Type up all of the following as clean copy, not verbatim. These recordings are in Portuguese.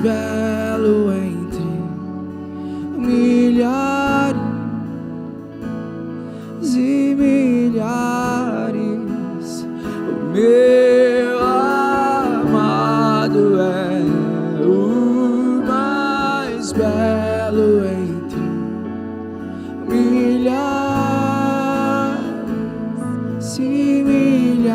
Belo entre milhares e milhares, o meu amado é o mais belo entre milhares e milhares.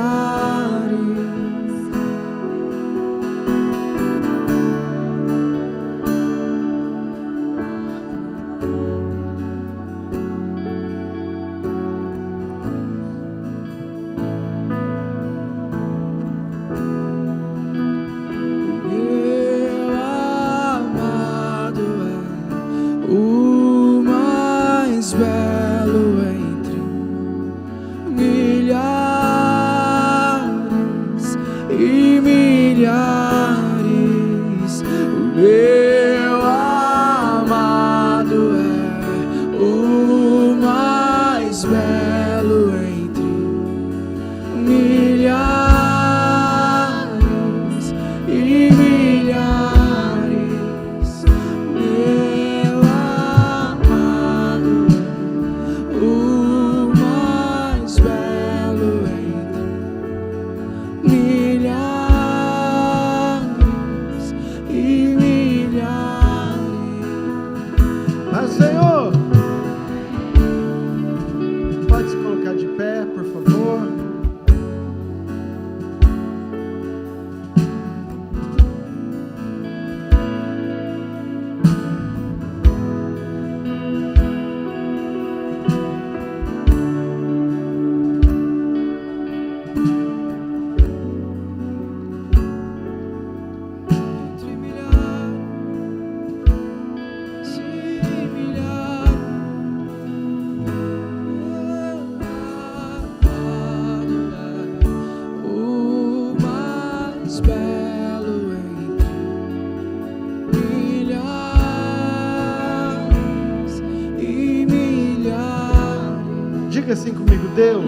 Diga assim comigo: Deus,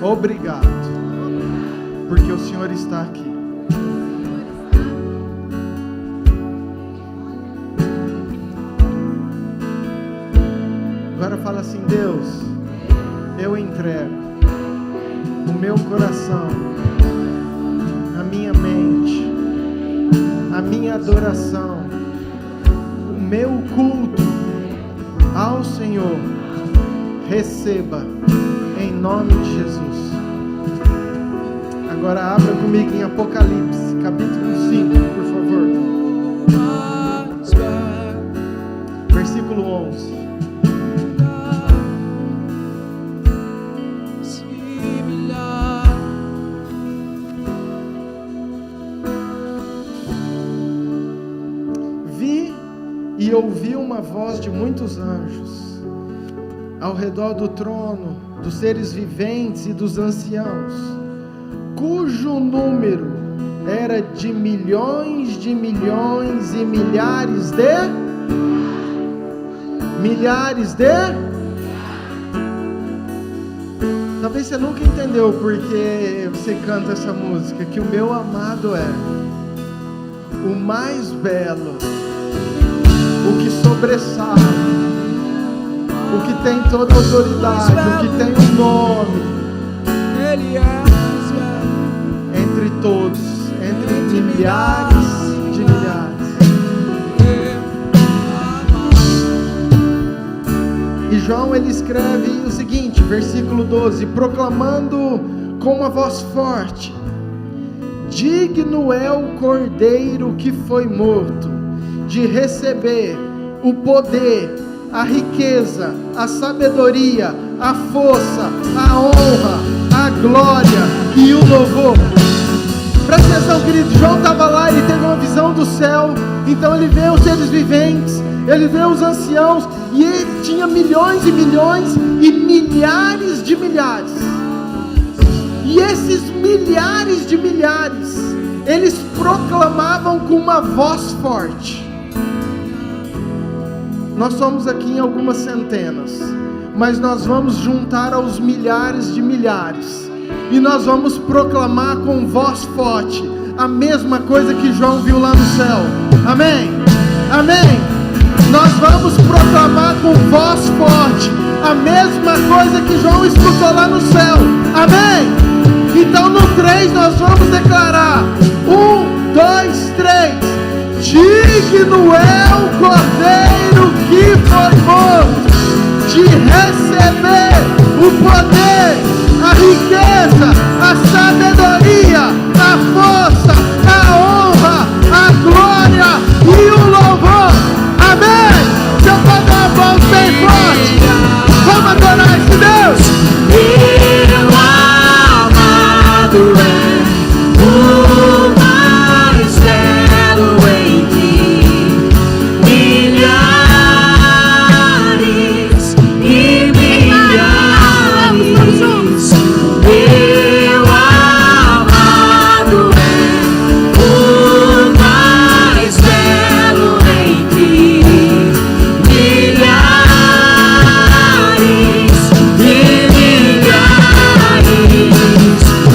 obrigado, porque o Senhor está aqui. Agora fala assim: Deus, eu entrego o meu coração, a minha mente, a minha adoração, o meu culto ao Senhor. Receba em nome de Jesus. Agora abra comigo em Apocalipse, capítulo 5, por favor. Versículo 11. Vi e ouvi uma voz de muitos anjos ao redor do trono, dos seres viventes e dos anciãos, cujo número era de milhões e milhares de... Talvez você nunca entendeu porque você canta essa música, que o meu amado é o mais belo, o que sobressai, o que tem toda a autoridade, o que tem o nome. Ele é entre todos, entre milhares de milhares. E João, ele escreve o seguinte, versículo 12: proclamando com uma voz forte: digno é o Cordeiro que foi morto de receber o poder a riqueza, a sabedoria, a força, a honra, a glória e o louvor. Presta atenção, querido. João estava lá, ele teve uma visão do céu. Então ele vê os seres viventes, ele vê os anciãos, e ele tinha milhões e milhões e milhares de milhares. E esses milhares de milhares, eles proclamavam com uma voz forte. Nós somos aqui em algumas centenas, mas nós vamos juntar aos milhares de milhares, e nós vamos proclamar com voz forte a mesma coisa que João viu lá no céu. Amém? Amém? Nós vamos proclamar com voz forte a mesma coisa que João escutou lá no céu. Amém? Então no 3 nós vamos declarar: 1, 2, 3. Digno é o Cordeiro que foi morto de receber o poder, a riqueza, a sabedoria, a força, a honra, a glória e o louvor. Amém? Você pode dar uma voz bem forte. Vamos adorar esse Deus. Meu amado é o mais belo entre milhares e milhares. Meu amado é o mais belo entre milhares e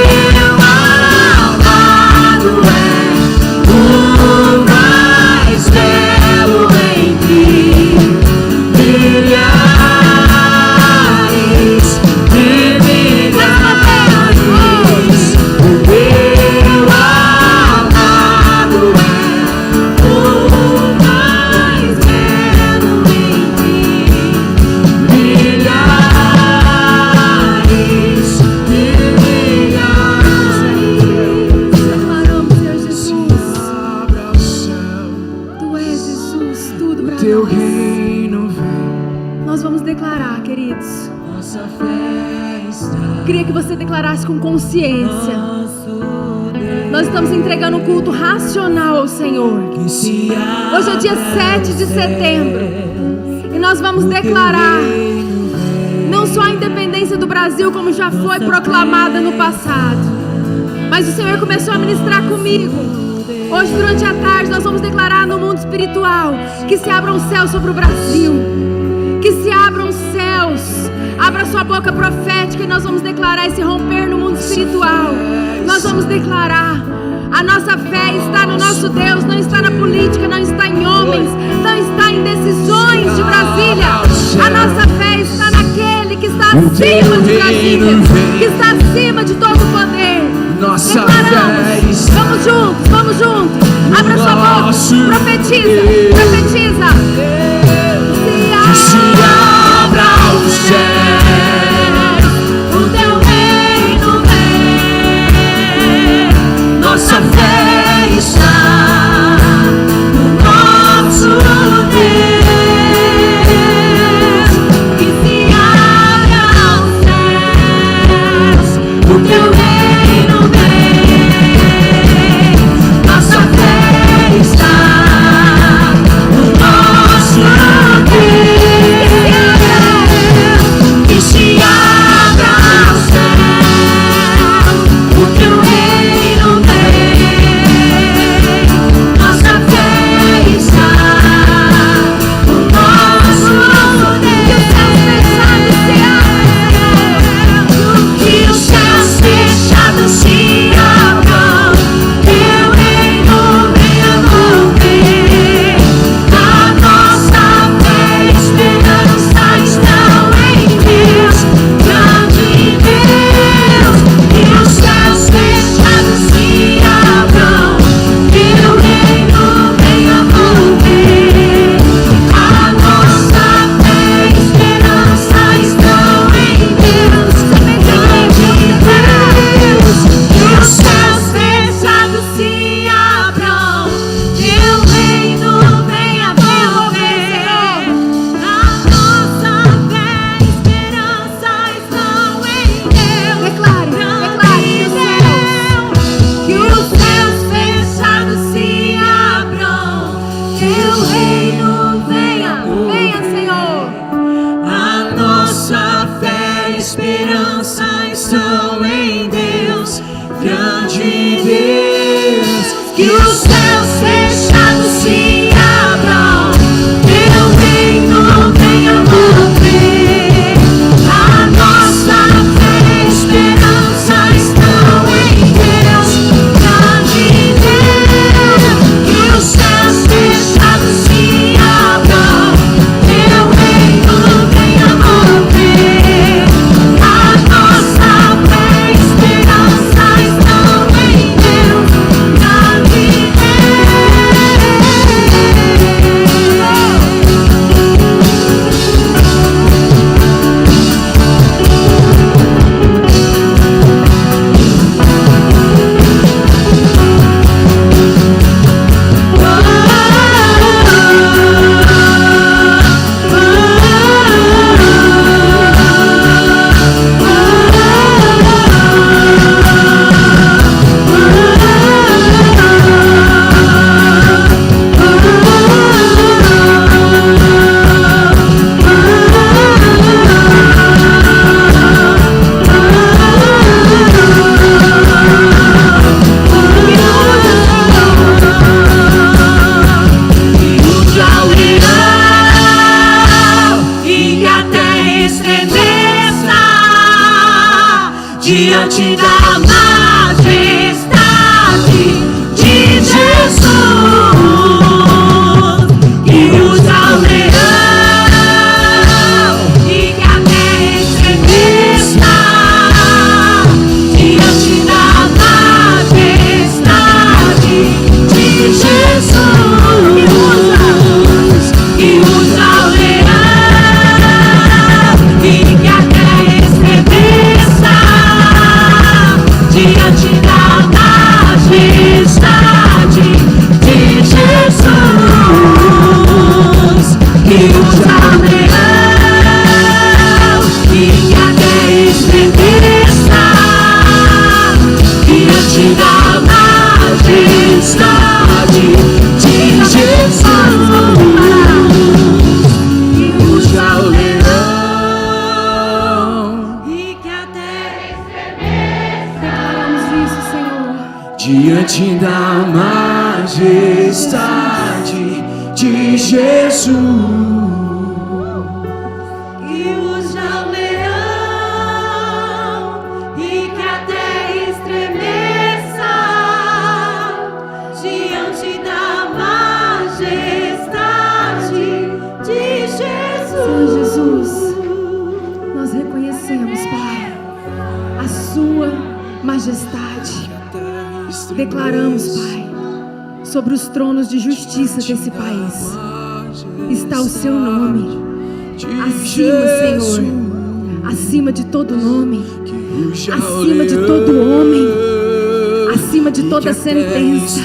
milhares. Meu amado é o mais belo entre milhares e milhares. O meu amado é o mais belo entre milhares e milhares. Declaramos, Senhor Jesus, Abra o céu, Tu és Jesus, tudo para teu nós. reino vem, Nós vamos declarar, queridos. nossa fé está. Queria que você declarasse com consciência. Nós estamos entregando um culto racional ao Senhor. Hoje é dia 7 de setembro e nós vamos declarar não só a independência do Brasil, como já foi proclamada no passado, mas o Senhor começou a ministrar comigo. Hoje, durante a tarde, nós vamos declarar no mundo espiritual que se abram céus sobre o Brasil, que se abram céus. Abra sua boca profética e nós vamos declarar esse romper no mundo espiritual. Nós vamos declarar: a nossa fé está no nosso Deus, não está na política, não está em homens, não está em decisões de Brasília. A nossa fé está naquele que está acima de Brasília, que está acima de todo o poder. Nossa Declaramos. fé está. Vamos juntos, vamos juntos. Abra sua boca, nosso profetiza, Deus. profetiza. Se abra os céus, O teu reino vem. nossa fé está No nosso Deus, que se abra os céus, o teu reino vem. Nossa fé está no nosso Deus, que se esperança estão em Deus, grande Deus. Que os céus fechados se abram, teu reino venha mover. A nossa fé e esperança estão em Deus, grande Deus. Que os céus fechados se abram, teu reino venha mover. A nossa fé e esperança estão em Deus, grande diante da majestade de Jesus, que usa o leão e que a terra estremeça diante da majestade de Jesus, que usa o leão e que a terra estremeça diante da majestade de Jesus, que usa o leão e que a terra estremeça diante da majestade de Jesus, que usa o leão e que a terra Declaramos isso, Senhor. diante da majestade de Jesus, que usa o leão e que a terra estremeça diante da majestade de Senhor Jesus. Jesus, nós reconhecemos, Pai, a Sua majestade. Declaramos, Pai, sobre os tronos de justiça desse país está o Seu nome, acima, Senhor, acima de todo nome, acima de todo homem, acima de toda sentença,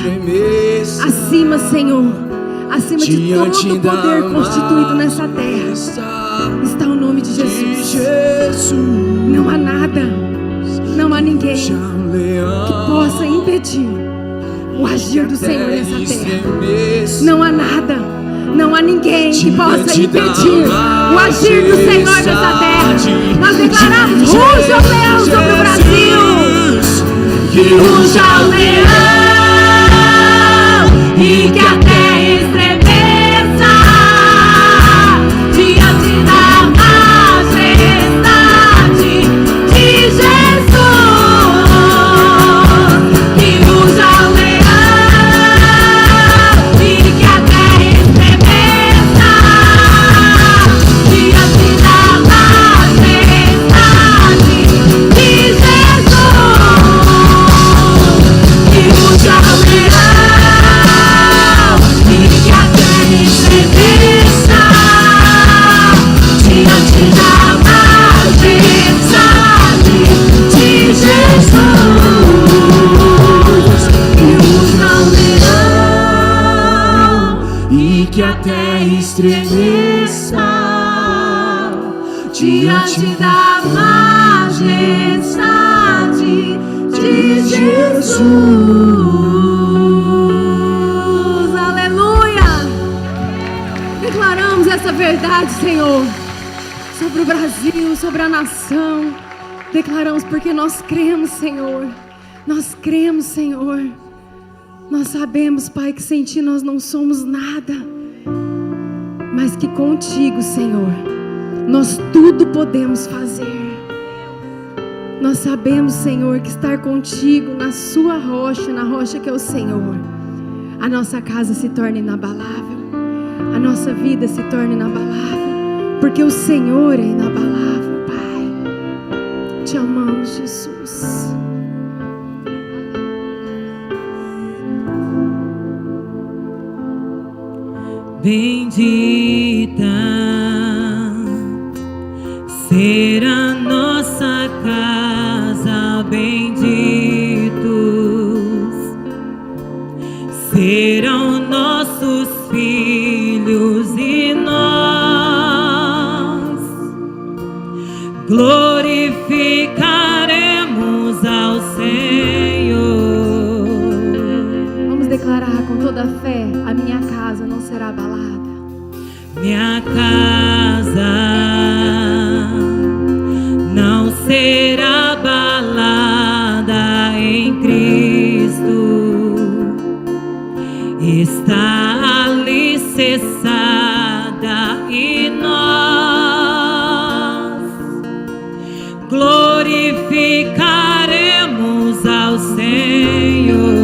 acima, Senhor, acima de todo poder constituído nessa terra, está o nome de Jesus. Não há nada, não há ninguém que possa impedir o agir do Senhor nessa terra. Não há nada, não há ninguém que possa impedir o agir do Senhor nessa terra. Nós declaramos: ruja o leão sobre o Brasil, que ruja o leão e que a terra estremeça diante da majestade de Jesus, que ruja o leão e que a terra estremeça diante da majestade de Jesus, que ruja o leão e que a terra estremeça diante da majestade de Jesus, que ruja o leão e que a terra estremeça diante da majestade de Jesus. aleluia! Declaramos essa verdade, Senhor, sobre o Brasil, sobre a nação. Declaramos porque nós cremos, Senhor. Nós cremos, Senhor. Nós sabemos, Pai, que sem Ti nós não somos nada, mas que contigo, Senhor, nós tudo podemos fazer. Nós sabemos, Senhor, que estar contigo na sua rocha, na rocha que é o Senhor, a nossa casa se torna inabalável, a nossa vida se torna inabalável, porque o Senhor é inabalável, Pai. Te amamos, Jesus. Bendita será nossa casa, benditos serão nossos filhos e nós glorificaremos ao Senhor. Vamos declarar com toda a fé: a minha casa não será abalada. Minha casa não será abalada em Cristo, está alicerçada e nós glorificaremos ao Senhor.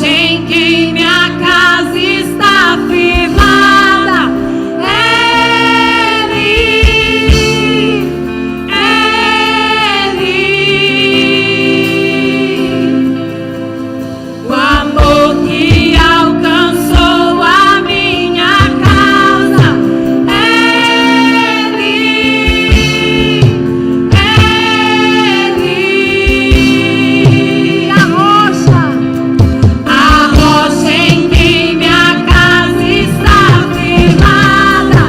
Em quem minha casa está firmada, Ele, o amor que alcançou a minha casa, Ele, a rocha. Em quem minha casa está firmada,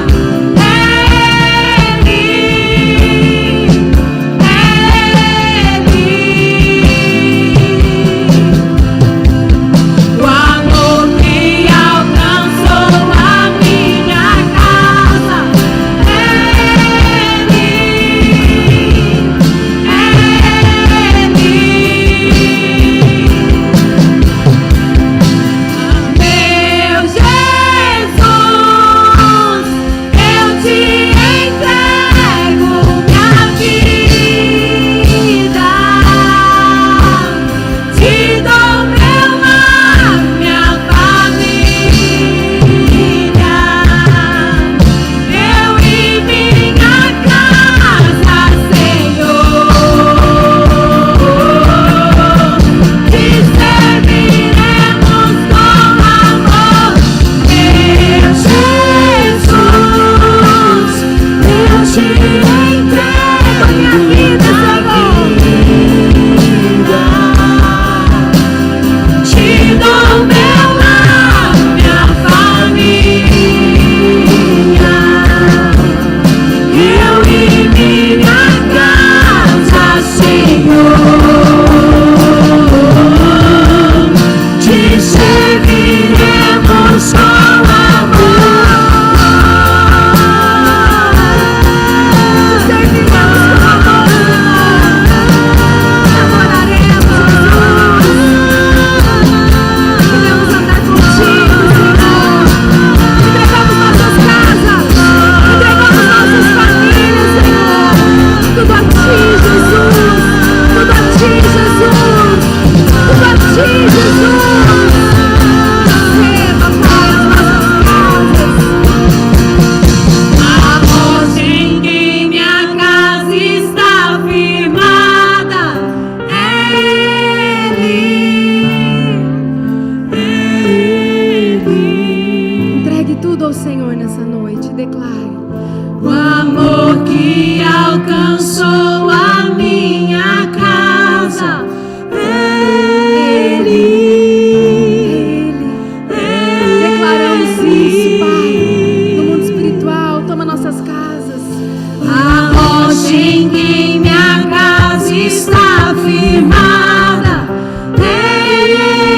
o amor que alcançou a minha casa, meu Jesus, eu te entrego minha vida, te dou meu lar, minha família, eu e minha casa, Senhor, te serviremos com amor. Meu Jesus, eu te entrego minha vida, Senhor, te dou meu lar, minha família, eu e minha casa, Senhor, te serviremos com amor. Te serviremos com amor. Adoraremos, Jesus. Queremos andar contigo, Senhor. Entregamos nossas casas, entregamos nossas famílias, Senhor. Tudo a ti, Jesus. Tudo a ti, Jesus. Tudo a ti, Jesus. Receba, Pai, as nossas casas. A rocha em quem minha casa está firmada, Ele. Entregue tudo ao Senhor nessa noite. Declare: o amor que alcançou a minha casa, declaramos isso, Pai, no mundo espiritual. Toma nossas casas. A rocha em quem minha casa está firmada, Ele,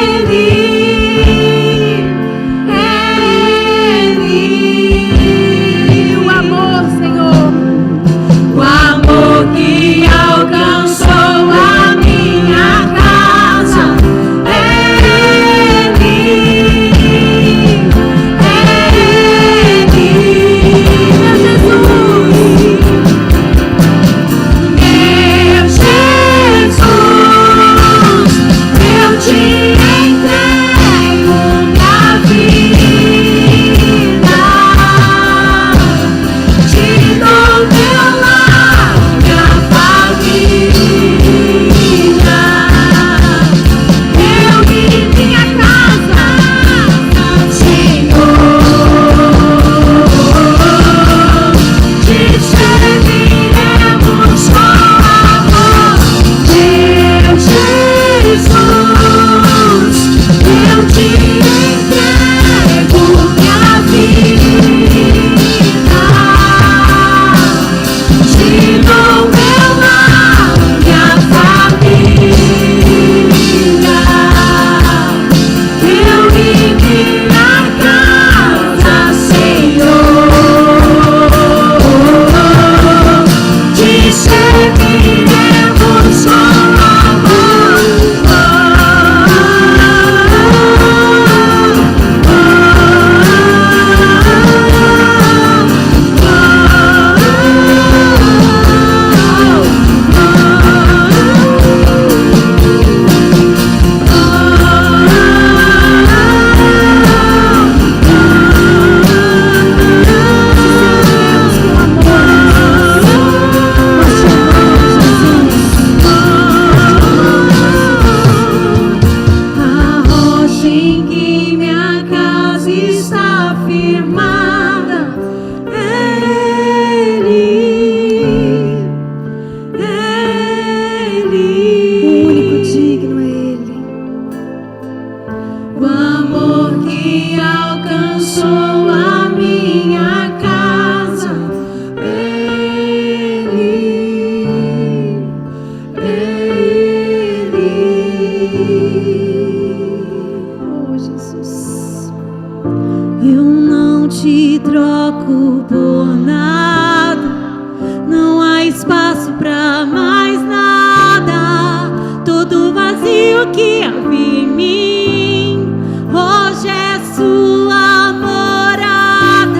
troco por nada, não há espaço pra mais nada. Todo vazio que havia em mim, hoje é sua morada.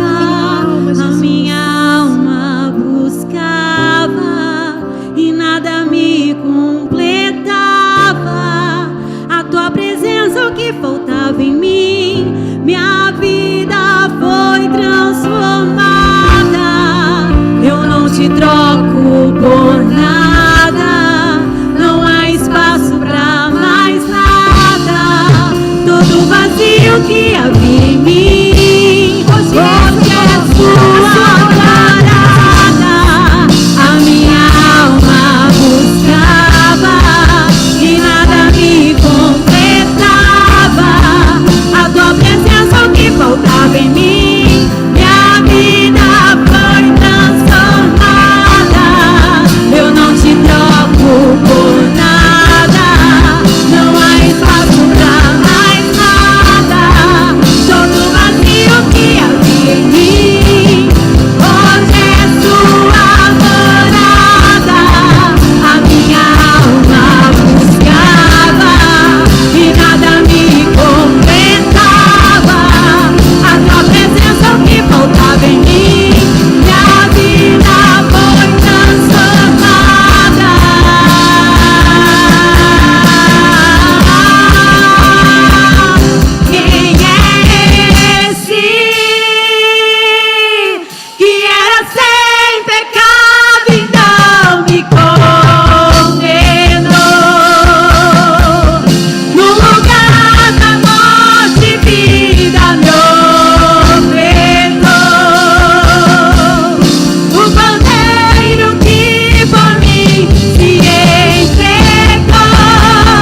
A minha alma buscava e nada me completava. A tua presença, o que faltava em mim, minha vida foi transformada. Eu não te troco por nada, não há espaço pra mais nada. Todo vazio que havia em mim, hoje é sua morada. A minha alma buscava e nada me completava. A tua presença, o que faltava em mim, minha vida foi transformada. Eu não te troco por nada, não há espaço pra mais nada. Todo vazio que havia em mim, hoje é sua morada. A minha alma buscava e nada me completava. A tua presença, o que faltava em mim, minha vida foi transformada. Quem é esse que era sem pecado e não me condenou? No lugar da morte, vida me ofertou. O Cordeiro que por mim se entregou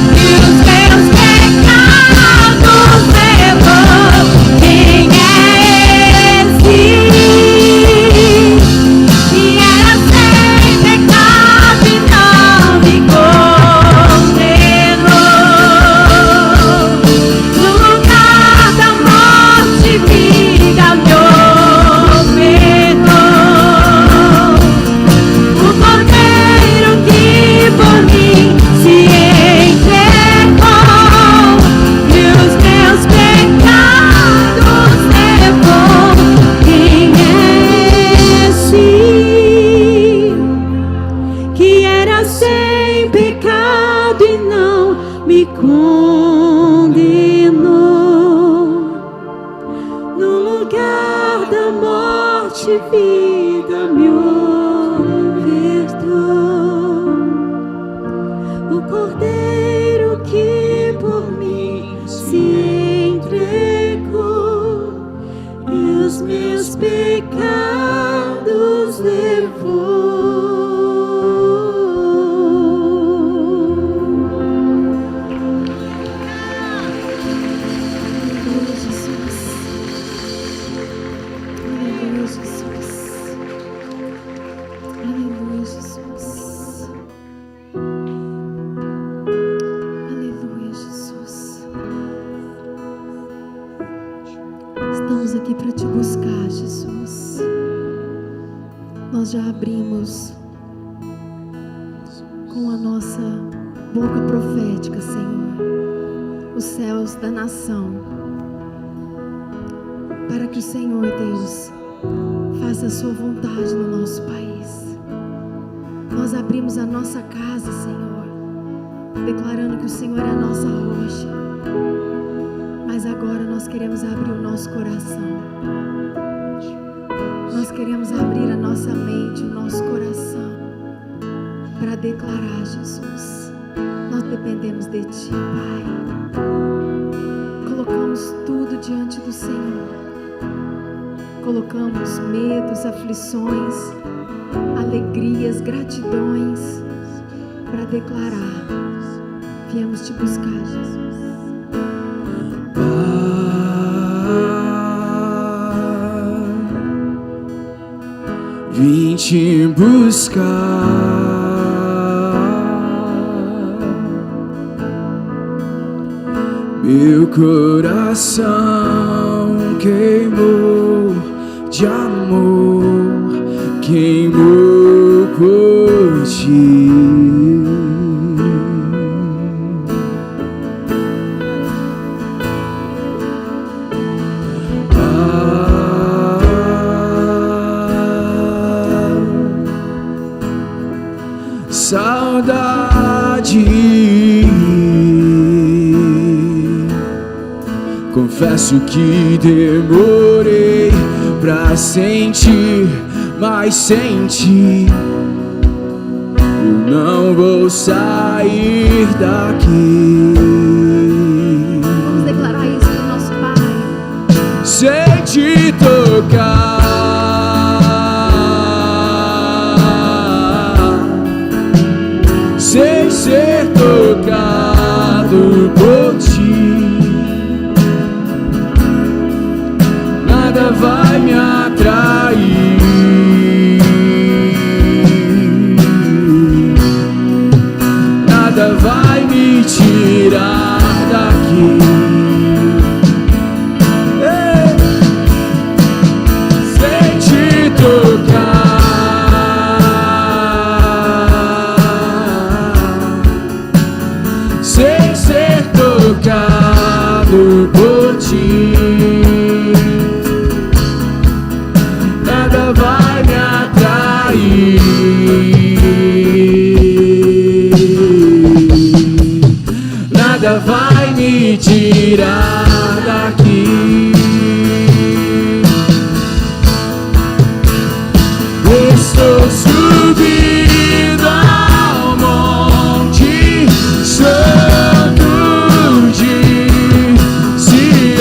e os meus pecados levou. Quem é esse que era sem pecado e não me condenou? No lugar da morte, vida me ofertou. O Cordeiro que por mim se entregou e os meus pecados levou. Quem é esse que era sem pecado e não me condenou? No lugar da morte, vida me ofertou. O Cordeiro que por mim se entregou e os meus pecados levou. Aleluia, Jesus. Aleluia, Jesus. Aleluia, Jesus. Estamos aqui para te buscar, Jesus. Nós já abrimos com a nossa boca profética, Senhor, os céus da nação, para que o Senhor Deus faça a sua vontade no nosso país. Nós abrimos a nossa casa, Senhor, declarando que o Senhor é a nossa rocha. Mas agora nós queremos abrir o nosso coração. Nós queremos abrir a nossa mente, o nosso coração, para declarar, Jesus, nós dependemos de Ti, Pai. Colocamos tudo diante do Senhor. Colocamos medos, aflições, alegrias, gratidões, para declarar. Viemos te buscar, Jesus. Vim te buscar, meu coração queimou de amor queimou por ti. Saudade, confesso que demorei pra sentir, mas senti. Eu não vou sair daqui. Vamos declarar isso pro nosso Pai. Sem te tocar, sem ser tocado por ti, nada vai me atrair, nada vai me tirar daqui. Sem te tocar, sem ser tocado por ti, nada vai me atrair, nada vai me tirar daqui. Estou subindo ao monte santo de Sião.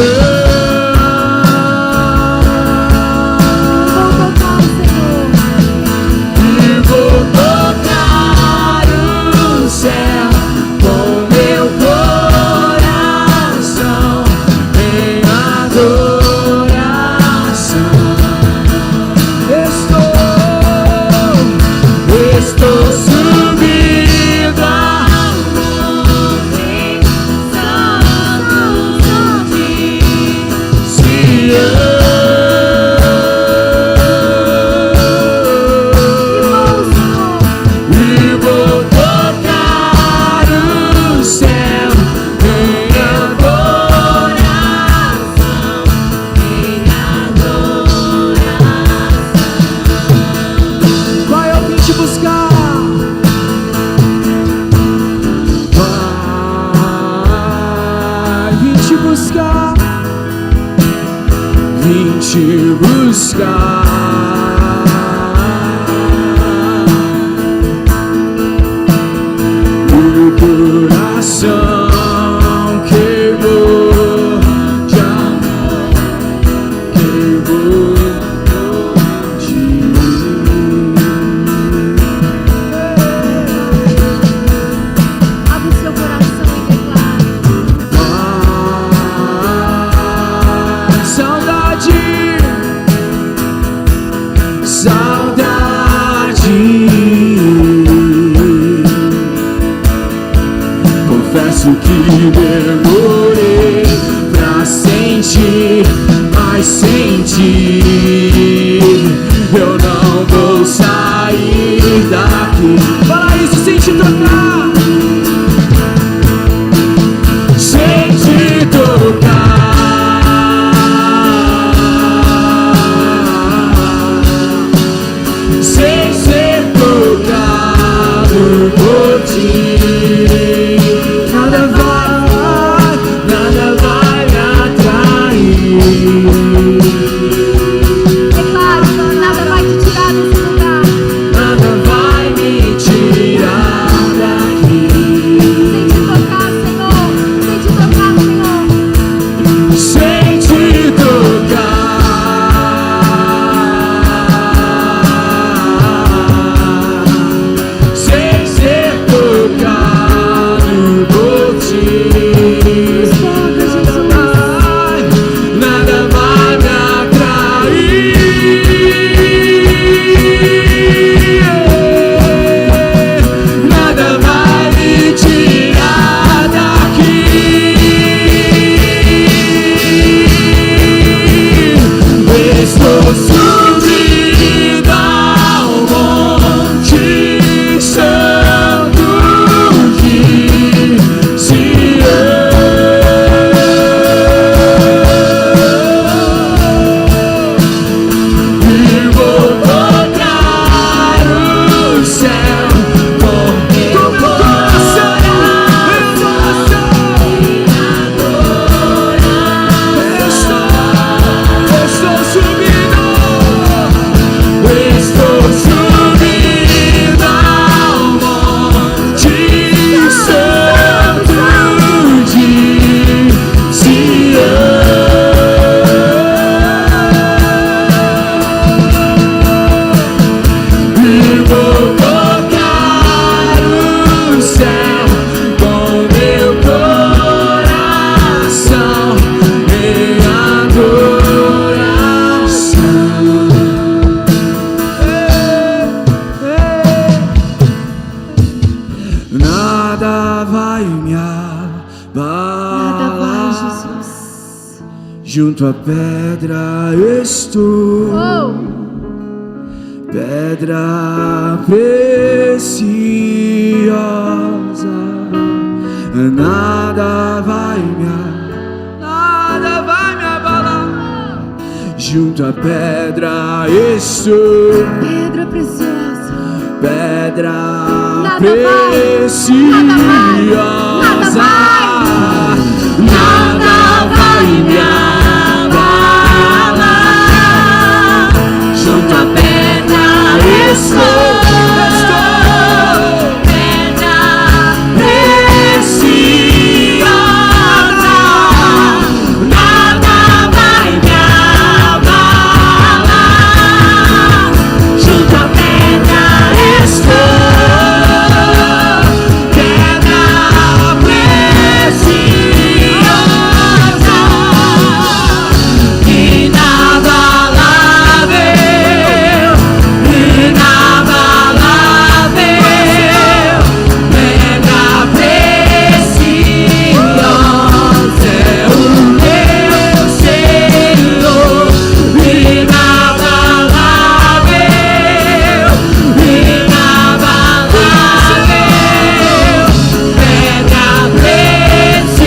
E vou tocar o céu com meu coração em adoração. Estou subindo ao monte santo de Sião. E vou tocar o céu em adoração, em adoração. Vai, eu vim te buscar. Vai, vim te buscar. Vim te buscar. O coração queimou de amor, queimou por ti. Abre o seu coração e declara. Saudade, saudade. Confesso que demorei pra sentir, mas senti. Eu não vou sair daqui. Fala isso sem te tocar. Sem te tocar, sem ser tocado por ti, nada vai me atrair, Declara que nada vai te junto à pedra estou, pedra preciosa, nada vai me abalar. Junto à pedra estou, Pedra preciosa. pedra Nada preciosa, nada vai me abalar. Junto à pedra estou, pedra preciosa, nada vai me abalar. Junto à pedra estou, pedra preciosa, inabalável, inabalável, pedra preciosa é o meu Senhor, inabalável, inabalável, pedra preciosa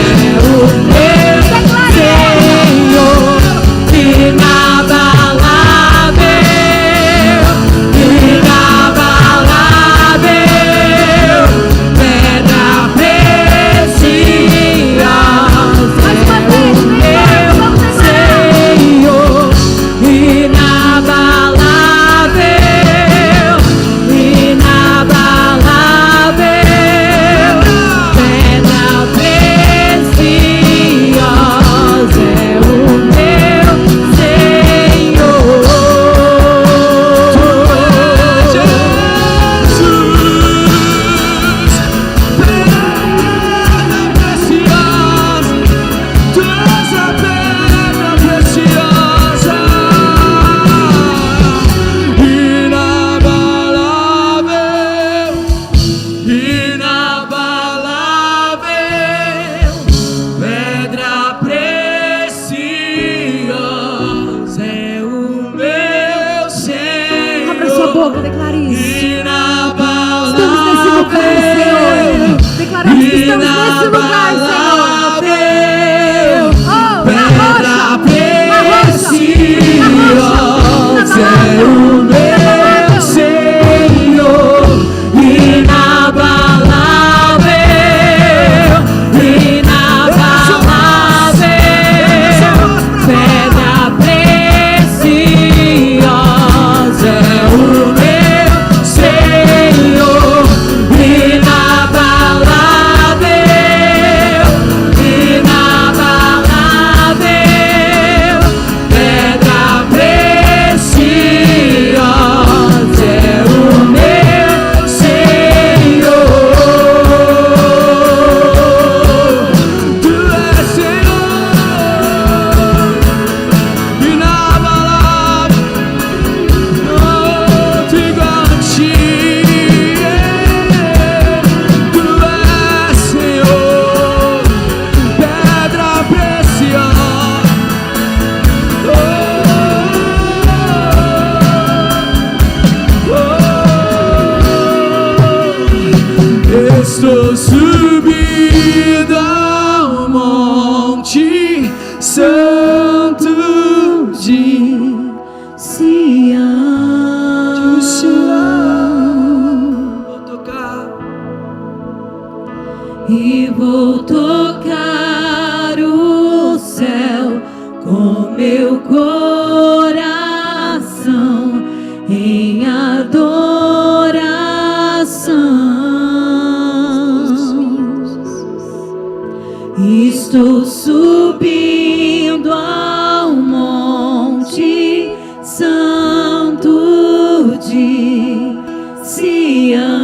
é o meu Senhor, inabalável, inabalável, pedra preciosa é o meu Senhor, inabalável, inabalável, pedra preciosa é o meu Senhor. Tu és a pedra preciosa, inabalável, inabalável, pedra preciosa é o meu Senhor. Abra sua boca, declare isso. Inabalável, Estamos nesse lugar, Senhor. Declaramos que estamos nesse lugar, Senhor. Oh, na rocha, preciosa é o meu Senhor, inabalável, inabalável, pedra preciosa é o meu Senhor, inabalável, inabalável, pedra preciosa é o meu Senhor. Tu és Senhor, inabalável, outro igual a ti. Tu és Senhor, pedra preciosa. Estou subindo ao monte santo de Sião. Vou tocar e vou tocar o céu com meu coração em adoração. Estou subindo ao monte santo de Sião.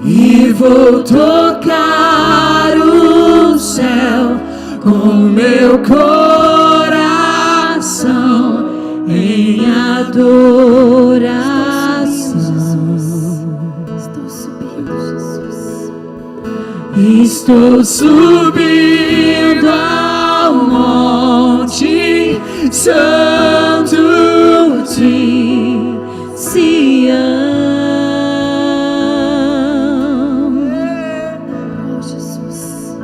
E vou tocar o céu com meu coração em adoração. Estou subindo. Estou subindo ao monte santo de Sião. Oh, Jesus.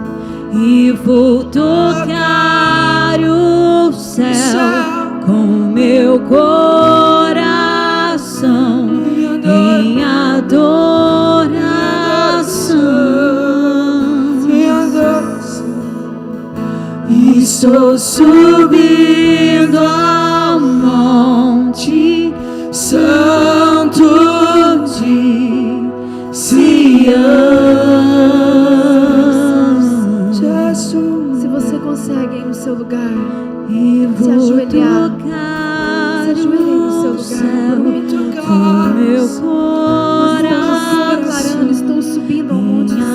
E vou tocar o céu com meu coração em adoração. Estou subindo ao monte santo de Sião. Se você consegue aí no seu lugar, E se vou ajoelhar, tocar se ajoelhe no seu lugar, por um minuto. com meu Nós estamos declarando, coração estou subindo ao monte de Sião.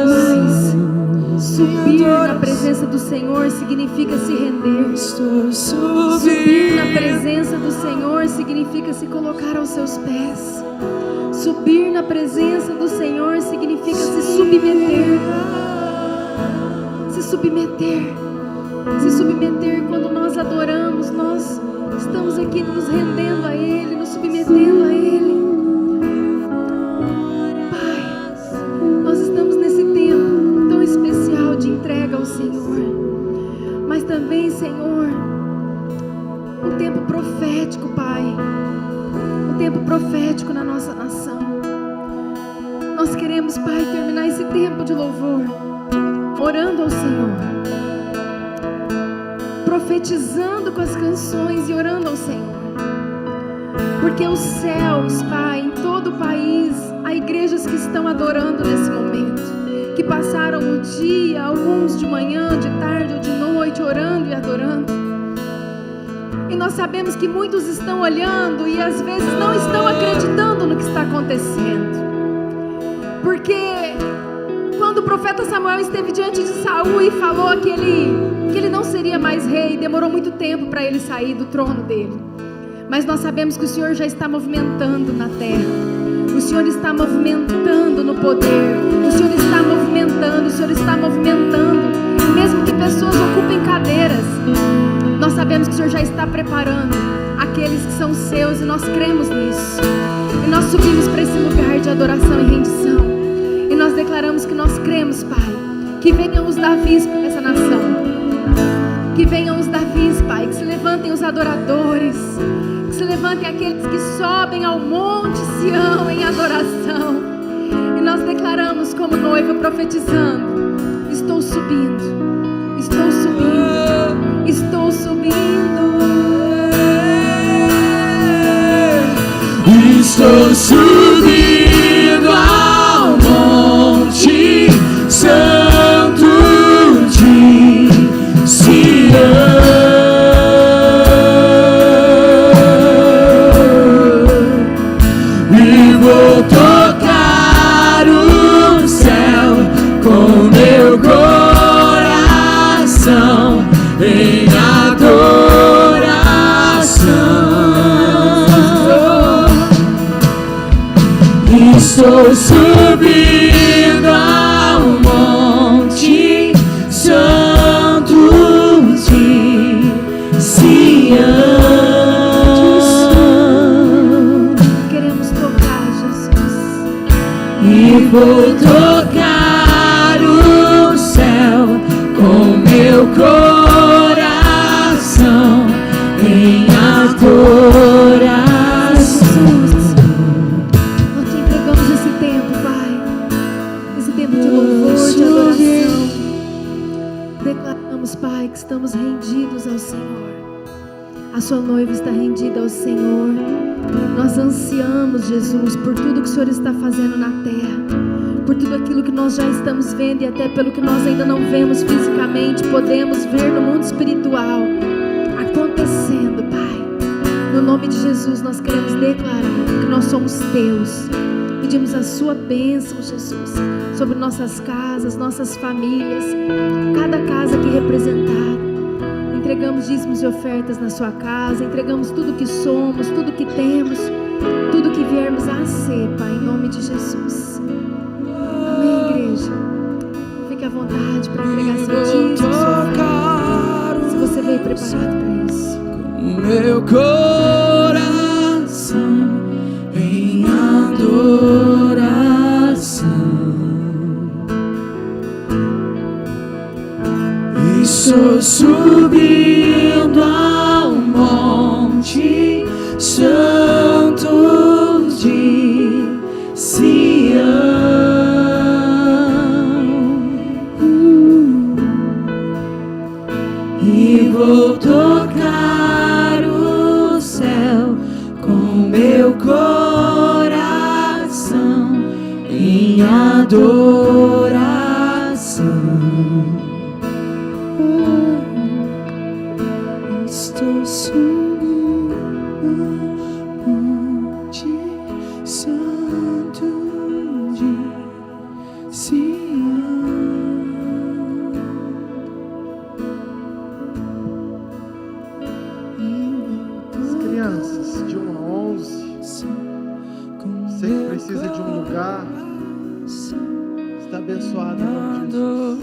Mas subir na presença do Senhor significa se render. Subir na presença do Senhor significa se colocar aos seus pés. Subir na presença do Senhor significa se submeter. Se submeter. Se submeter. Quando nós adoramos, nós estamos aqui nos rendendo a Ele, nos submetendo a Ele. Pai, nós estamos nesse tempo tão especial de entrega ao Senhor, mas também, Senhor, um tempo profético, Pai, um tempo profético na nossa nação. Nós queremos, Pai, terminar esse tempo de louvor orando ao Senhor, profetizando com as canções e orando ao Senhor, porque os céus, Pai, em todo o país, há igrejas que estão adorando nesse momento, que passaram o dia, alguns de manhã, de tarde ou de noite, orando e adorando. E nós sabemos que muitos estão olhando e às vezes não estão acreditando no que está acontecendo, porque quando o profeta Samuel esteve diante de Saul e falou que ele não seria mais rei, demorou muito tempo para ele sair do trono dele. Mas nós sabemos que o Senhor já está movimentando na terra. O Senhor está movimentando no poder. O Senhor está movimentando, o Senhor está movimentando. E mesmo que pessoas ocupem cadeiras, nós sabemos que o Senhor já está preparando aqueles que são seus, e nós cremos nisso. E nós subimos para esse lugar de adoração e rendição. E nós declaramos que nós cremos, Pai, que venham os Davis para essa nação. Que venham os Davis, Pai, que se levantem os adoradores, que se levantem aqueles que sobem ao monte Sião em adoração. E nós declaramos como noiva, profetizando: estou subindo, estou subindo, estou subindo. Estou subindo ao monte santo de Sião. E vou tocar o céu com meu coração em adoração. Estou subindo ao monte santo de Sião. Queremos tocar, Jesus. E vou tocar o céu com meu coração em adoração. Nós te entregamos esse tempo, Pai, esse tempo de louvor, de adoração. Declaramos, Pai, que estamos rendidos ao Senhor. A sua noiva está rendida ao Senhor. Nós ansiamos, Jesus, por tudo que o Senhor está fazendo na terra, por tudo aquilo que nós já estamos vendo e até pelo que nós ainda não vemos fisicamente, podemos ver no mundo espiritual acontecendo, Pai. No nome de Jesus, nós queremos declarar que nós somos teus. Pedimos a sua bênção, Jesus, sobre nossas casas, nossas famílias, cada casa aqui representada. Entregamos dízimos e ofertas na sua casa, entregamos tudo que somos, tudo que temos, tudo que viermos a ser, Pai, em nome de Jesus. Se você veio preparado para isso. Com meu coração em adoração, estou subindo ao monte santo de Sião. E vou tocar o céu com meu coração em adoração. Estou subindo ao monte santo de Sião. Crianças de 1 a 11, você que precisa de um lugar, está abençoado em nome de Jesus.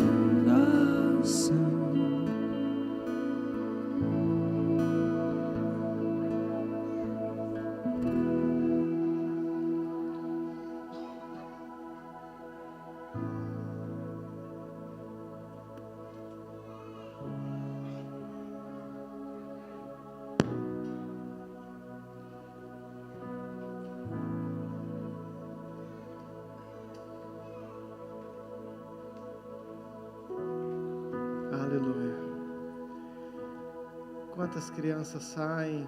Aleluia. Quantas crianças saem.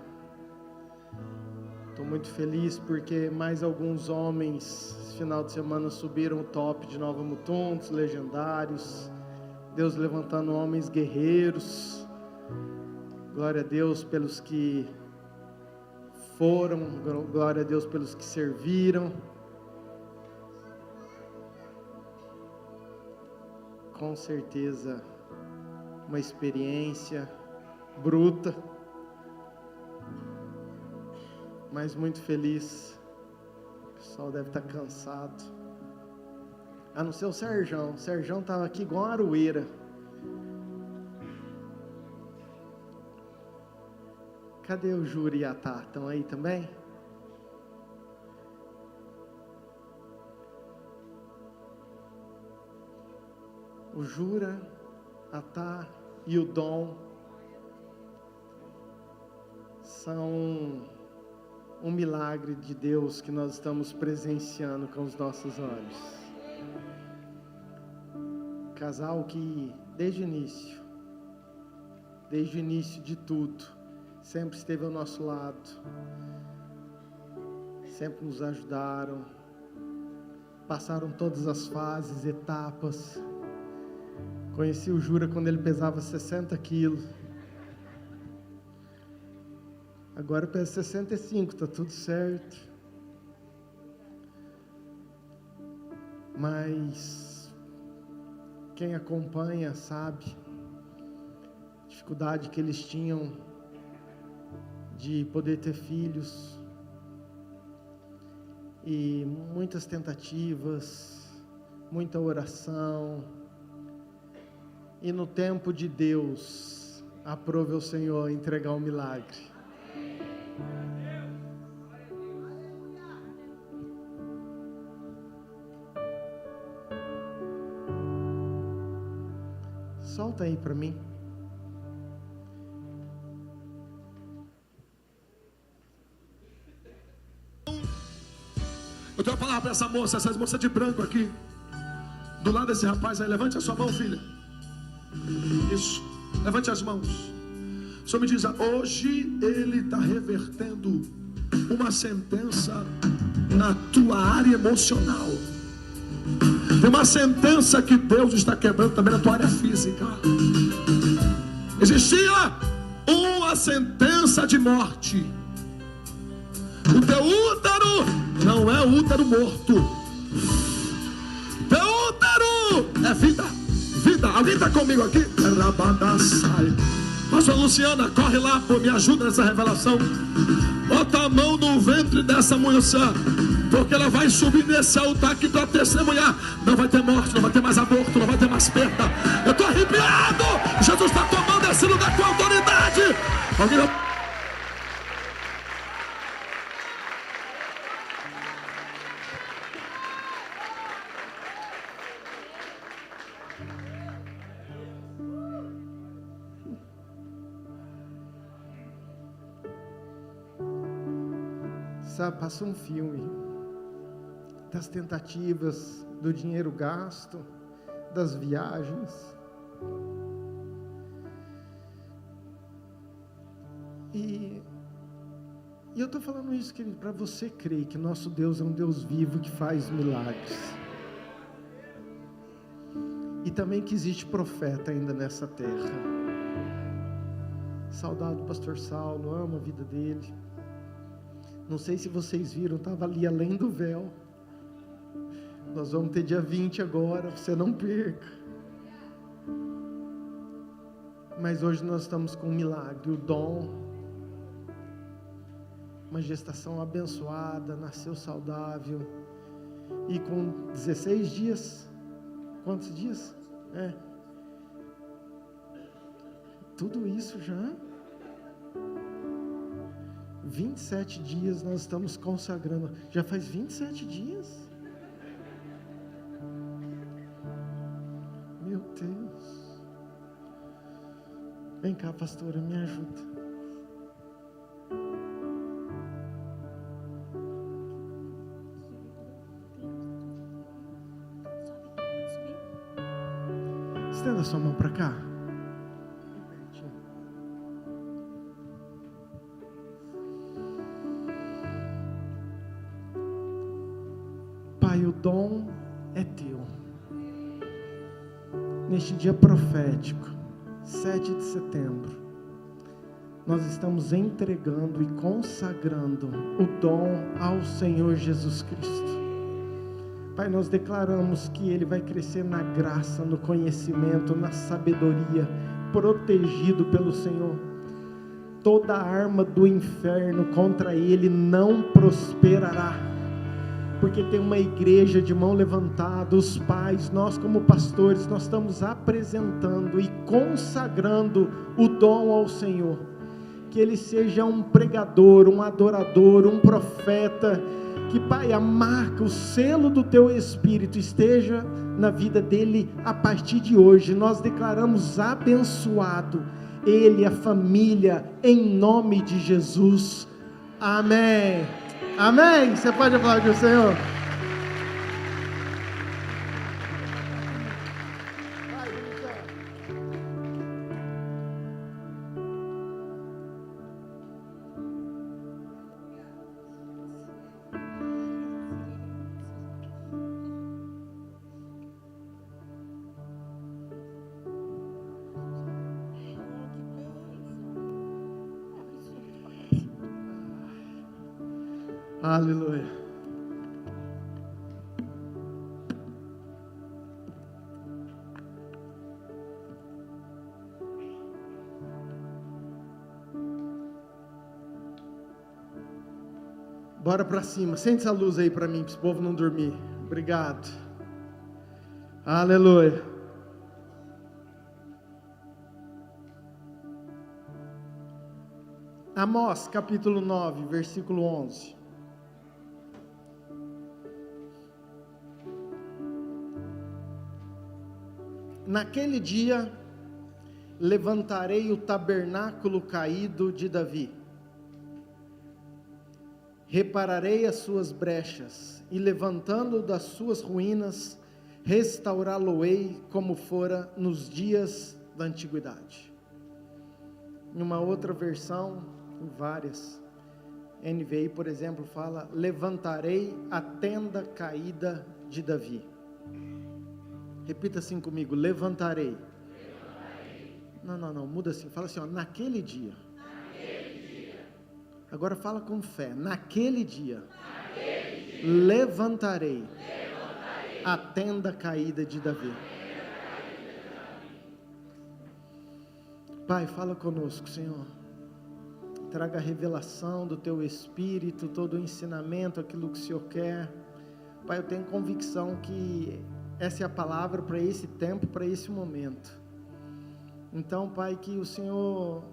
Estou muito feliz porque mais alguns homens esse final de semana subiram o top de Nova Mutum, dos legendários. Deus levantando homens guerreiros. Glória a Deus pelos que foram, glória a Deus pelos que serviram. Com certeza uma experiência bruta, mas muito feliz. O pessoal deve estar cansado, a não ser o Serjão. O Serjão estava aqui igual uma aroeira. Cadê o Júlio e a Tá? Estão aí também? O Jura, a Tá e o Dom são um milagre de Deus que nós estamos presenciando com os nossos olhos. Casal que desde o início de tudo, sempre esteve ao nosso lado, sempre nos ajudaram, passaram todas as fases, etapas. Conheci o Jura quando ele pesava 60 quilos. Agora pesa 65, está tudo certo. Mas quem acompanha sabe a dificuldade que eles tinham de poder ter filhos. E muitas tentativas, muita oração. E no tempo de Deus, aprove o Senhor entregar um milagre. Solta aí para mim. Eu tenho uma palavra para essa moça de branco aqui, do lado desse rapaz aí. Levante a sua mão, filha. Isso, levante as mãos. O Senhor me diz: hoje Ele está revertendo uma sentença na tua área emocional. Tem uma sentença que Deus está quebrando também na tua área física. Existia uma sentença de morte. O teu útero não é útero morto. Teu útero é vida. Vida. Alguém está comigo aqui? Pastor Luciana, corre lá, pô, me ajuda nessa revelação. Bota a mão no ventre dessa moça, porque ela vai subir nesse altar aqui para testemunhar. Não vai ter morte, não vai ter mais aborto, não vai ter mais perda. Eu estou arrepiado. Jesus está tomando esse lugar com autoridade. Alguém não... Sabe, passa um filme das tentativas, do dinheiro gasto, das viagens. E eu estou falando isso, querido, para você crer que nosso Deus é um Deus vivo que faz milagres. E também que existe profeta ainda nessa terra. Saudade do pastor Saulo, amo a vida dele. Não sei se vocês viram, estava ali além do véu. Nós vamos ter dia 20 agora, você não perca. Mas hoje nós estamos com um milagre, o Dom. Uma gestação abençoada, nasceu saudável. E com 16 dias, quantos dias? Tudo isso já? 27 dias nós estamos consagrando. Já faz 27 dias? Meu Deus. Vem cá, pastora, me ajuda. Estenda sua mão para cá. Pai, o dom é teu. Neste dia profético, 7 de setembro, nós estamos entregando e consagrando o dom ao Senhor Jesus Cristo. Pai, nós declaramos que Ele vai crescer na graça, no conhecimento, na sabedoria, protegido pelo Senhor. Toda arma do inferno contra Ele não prosperará. Porque tem uma igreja de mão levantada, os pais, nós como pastores, nós estamos apresentando e consagrando o dom ao Senhor. Que ele seja um pregador, um adorador, um profeta, que, Pai, a marca, o selo do Teu Espírito esteja na vida dele a partir de hoje. Nós declaramos abençoado ele, a família, em nome de Jesus. Amém. Amém. Você pode aplaudir o Senhor? Aleluia. Bora para cima. Sente essa luz aí para mim, para esse povo não dormir. Obrigado. Aleluia. Amós, capítulo 9, versículo 11. Naquele dia, levantarei o tabernáculo caído de Davi. Repararei as suas brechas, e levantando das suas ruínas, restaurá-lo-ei como fora nos dias da antiguidade. Em uma outra versão, em várias, NVI, por exemplo, fala: levantarei a tenda caída de Davi. Repita assim comigo: levantarei. Não, muda assim, fala assim, ó, naquele dia. Agora fala com fé: naquele dia, levantarei a tenda caída de Davi. Pai, fala conosco, Senhor. Traga a revelação do Teu Espírito, todo o ensinamento, aquilo que o Senhor quer. Pai, eu tenho convicção que essa é a palavra para esse tempo, para esse momento. Então, Pai, que o Senhor,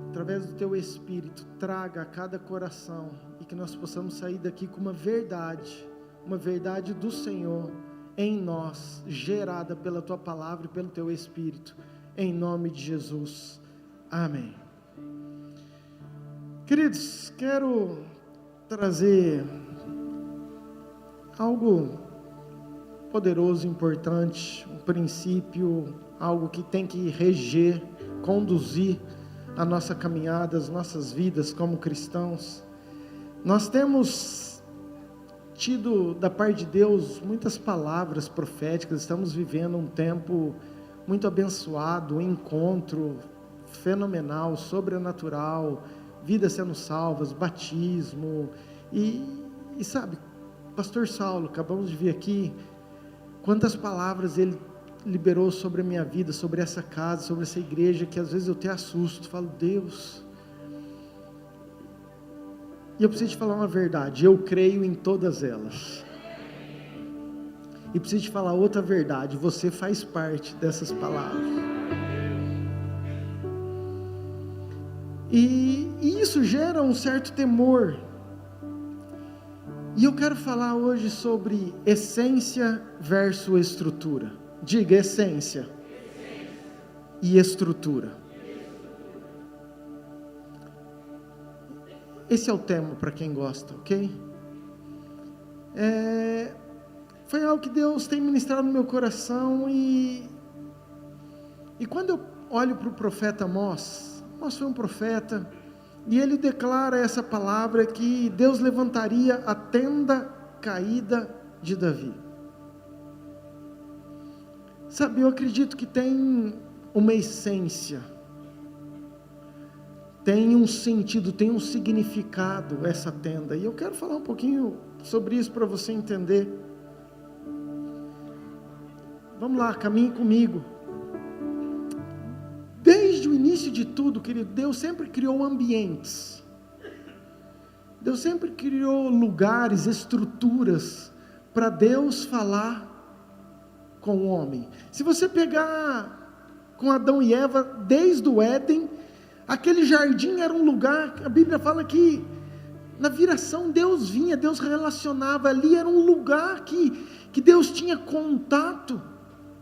através do Teu Espírito, traga a cada coração e que nós possamos sair daqui com uma verdade do Senhor em nós, gerada pela Tua Palavra e pelo Teu Espírito, em nome de Jesus. Amém. Queridos, quero trazer algo poderoso, importante, um princípio, algo que tem que reger, conduzir a nossa caminhada, as nossas vidas como cristãos. Nós temos tido da parte de Deus muitas palavras proféticas, estamos vivendo um tempo muito abençoado, um encontro fenomenal, sobrenatural, vidas sendo salvas, batismo, e sabe, Pastor Saulo, acabamos de vir aqui, quantas palavras ele liberou sobre a minha vida, sobre essa casa, sobre essa igreja, que às vezes eu até assusto, falo, Deus, e eu preciso te falar uma verdade, eu creio em todas elas, e preciso te falar outra verdade, você faz parte dessas palavras, e isso gera um certo temor, e eu quero falar hoje sobre essência versus estrutura. Diga essência e estrutura. Esse é o tema para quem gosta, ok? Foi algo que Deus tem ministrado no meu coração e quando eu olho para o profeta Amós foi um profeta, e ele declara essa palavra que Deus levantaria a tenda caída de Davi. Sabe, eu acredito que tem uma essência, tem um sentido, tem um significado essa tenda, e eu quero falar um pouquinho sobre isso para você entender. Vamos lá, caminhe comigo. Desde o início de tudo, querido, Deus sempre criou ambientes, Deus sempre criou lugares, estruturas, para Deus falar com o homem. Se você pegar com Adão e Eva, desde o Éden, aquele jardim era um lugar, a Bíblia fala que na viração Deus vinha, Deus relacionava, ali era um lugar que Deus tinha contato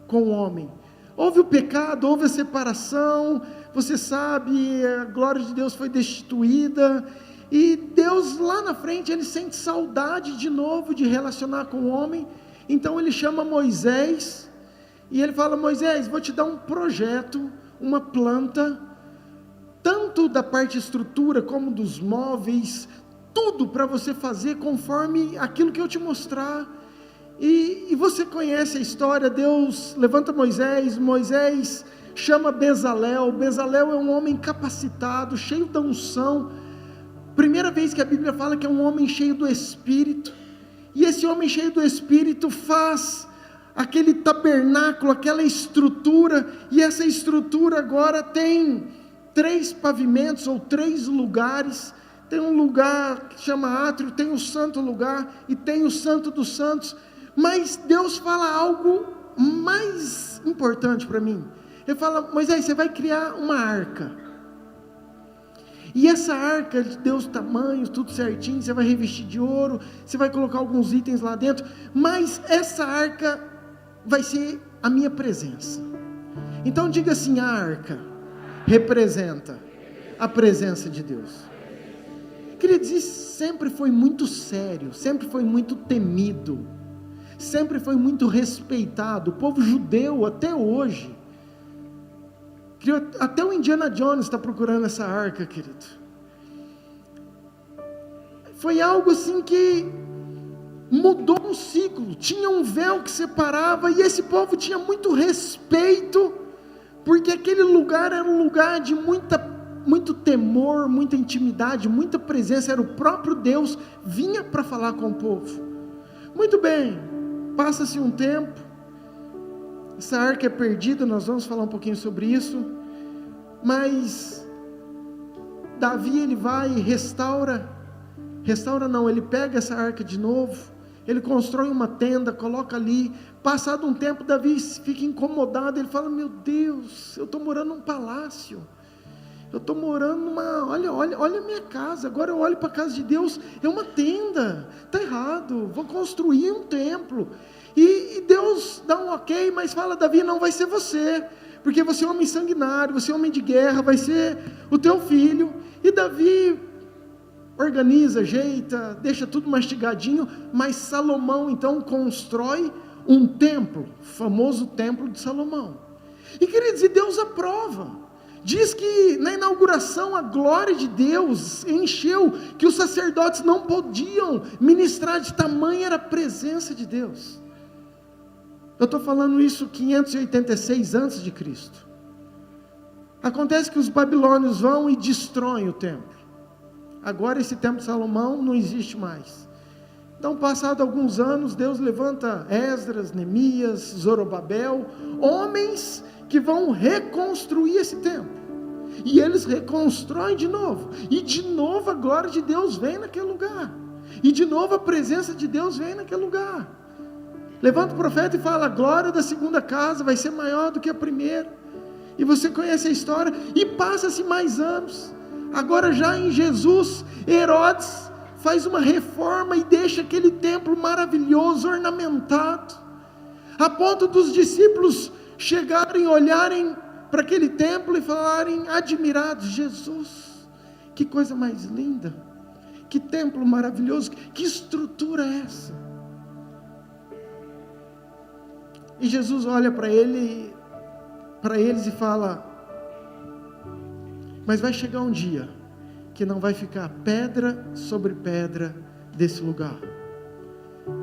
com o homem. Houve o pecado, houve a separação, você sabe, a glória de Deus foi destituída, e Deus lá na frente, Ele sente saudade de novo de relacionar com o homem, então Ele chama Moisés, e Ele fala, Moisés, vou te dar um projeto, uma planta, tanto da parte estrutura, como dos móveis, tudo para você fazer conforme aquilo que eu te mostrar. E você conhece a história, Deus levanta Moisés chama Bezalel é um homem capacitado, cheio da unção, primeira vez que a Bíblia fala que é um homem cheio do Espírito, e esse homem cheio do Espírito faz aquele tabernáculo, aquela estrutura, e essa estrutura agora tem 3 pavimentos, ou 3 lugares, tem um lugar que chama átrio, tem o santo lugar, e tem o santo dos santos, mas Deus fala algo mais importante para mim. Ele fala, Moisés, você vai criar uma arca, e essa arca de Deus, tamanho, tudo certinho, você vai revestir de ouro, você vai colocar alguns itens lá dentro, mas essa arca vai ser a minha presença. Então diga assim, a arca representa a presença de Deus. Queridos, isso sempre foi muito sério, sempre foi muito temido, sempre foi muito respeitado. O povo judeu até hoje, até o Indiana Jones está procurando essa arca, querido. Foi algo assim que mudou um ciclo, tinha um véu que separava, e esse povo tinha muito respeito, porque aquele lugar era um lugar de muito temor, muita intimidade, muita presença, era o próprio Deus, vinha para falar com o povo. Muito bem, passa-se um tempo, essa arca é perdida, nós vamos falar um pouquinho sobre isso, mas Davi ele vai e restaura não, ele pega essa arca de novo, Ele constrói uma tenda, coloca ali. Passado um tempo, Davi fica incomodado. Ele fala: meu Deus, eu estou morando num palácio. Eu estou morando numa... Olha a minha casa. Agora eu olho para a casa de Deus, é uma tenda. Está errado, vou construir um templo. E Deus dá um ok, mas fala: Davi, não vai ser você. Porque você é um homem sanguinário, você é um homem de guerra, vai ser o teu filho. E Davi organiza, ajeita, deixa tudo mastigadinho, mas Salomão então constrói um templo, o famoso templo de Salomão. E queridos, e Deus aprova. Diz que na inauguração a glória de Deus encheu, que os sacerdotes não podiam ministrar, de tamanha era a presença de Deus. Eu estou falando isso 586 a.C. Acontece que os babilônios vão e destroem o templo. Agora esse templo de Salomão não existe mais. Então, passado alguns anos, Deus levanta Esdras, Neemias, Zorobabel, homens que vão reconstruir esse templo. E eles reconstroem de novo. E de novo a glória de Deus vem naquele lugar. E de novo a presença de Deus vem naquele lugar. Levanta o profeta e fala: a glória da segunda casa vai ser maior do que a primeira. E você conhece a história. E passa-se mais anos. Agora já em Jesus, Herodes faz uma reforma e deixa aquele templo maravilhoso, ornamentado, a ponto dos discípulos chegarem, olharem para aquele templo e falarem admirados: Jesus, que coisa mais linda, que templo maravilhoso, que estrutura é essa? E Jesus olha para eles e fala: mas vai chegar um dia que não vai ficar pedra sobre pedra desse lugar.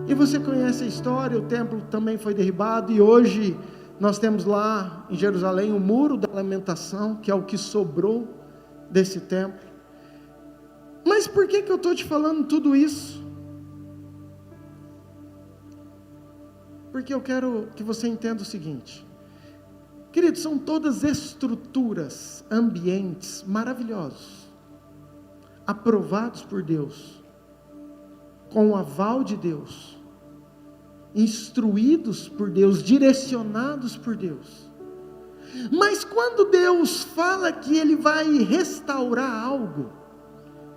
E você conhece a história, o templo também foi derribado, e hoje nós temos lá em Jerusalém o muro da lamentação, que é o que sobrou desse templo. Mas por que eu estou te falando tudo isso? Porque eu quero que você entenda o seguinte, queridos, são todas estruturas, ambientes maravilhosos, aprovados por Deus, com o aval de Deus, instruídos por Deus, direcionados por Deus. Mas quando Deus fala que Ele vai restaurar algo,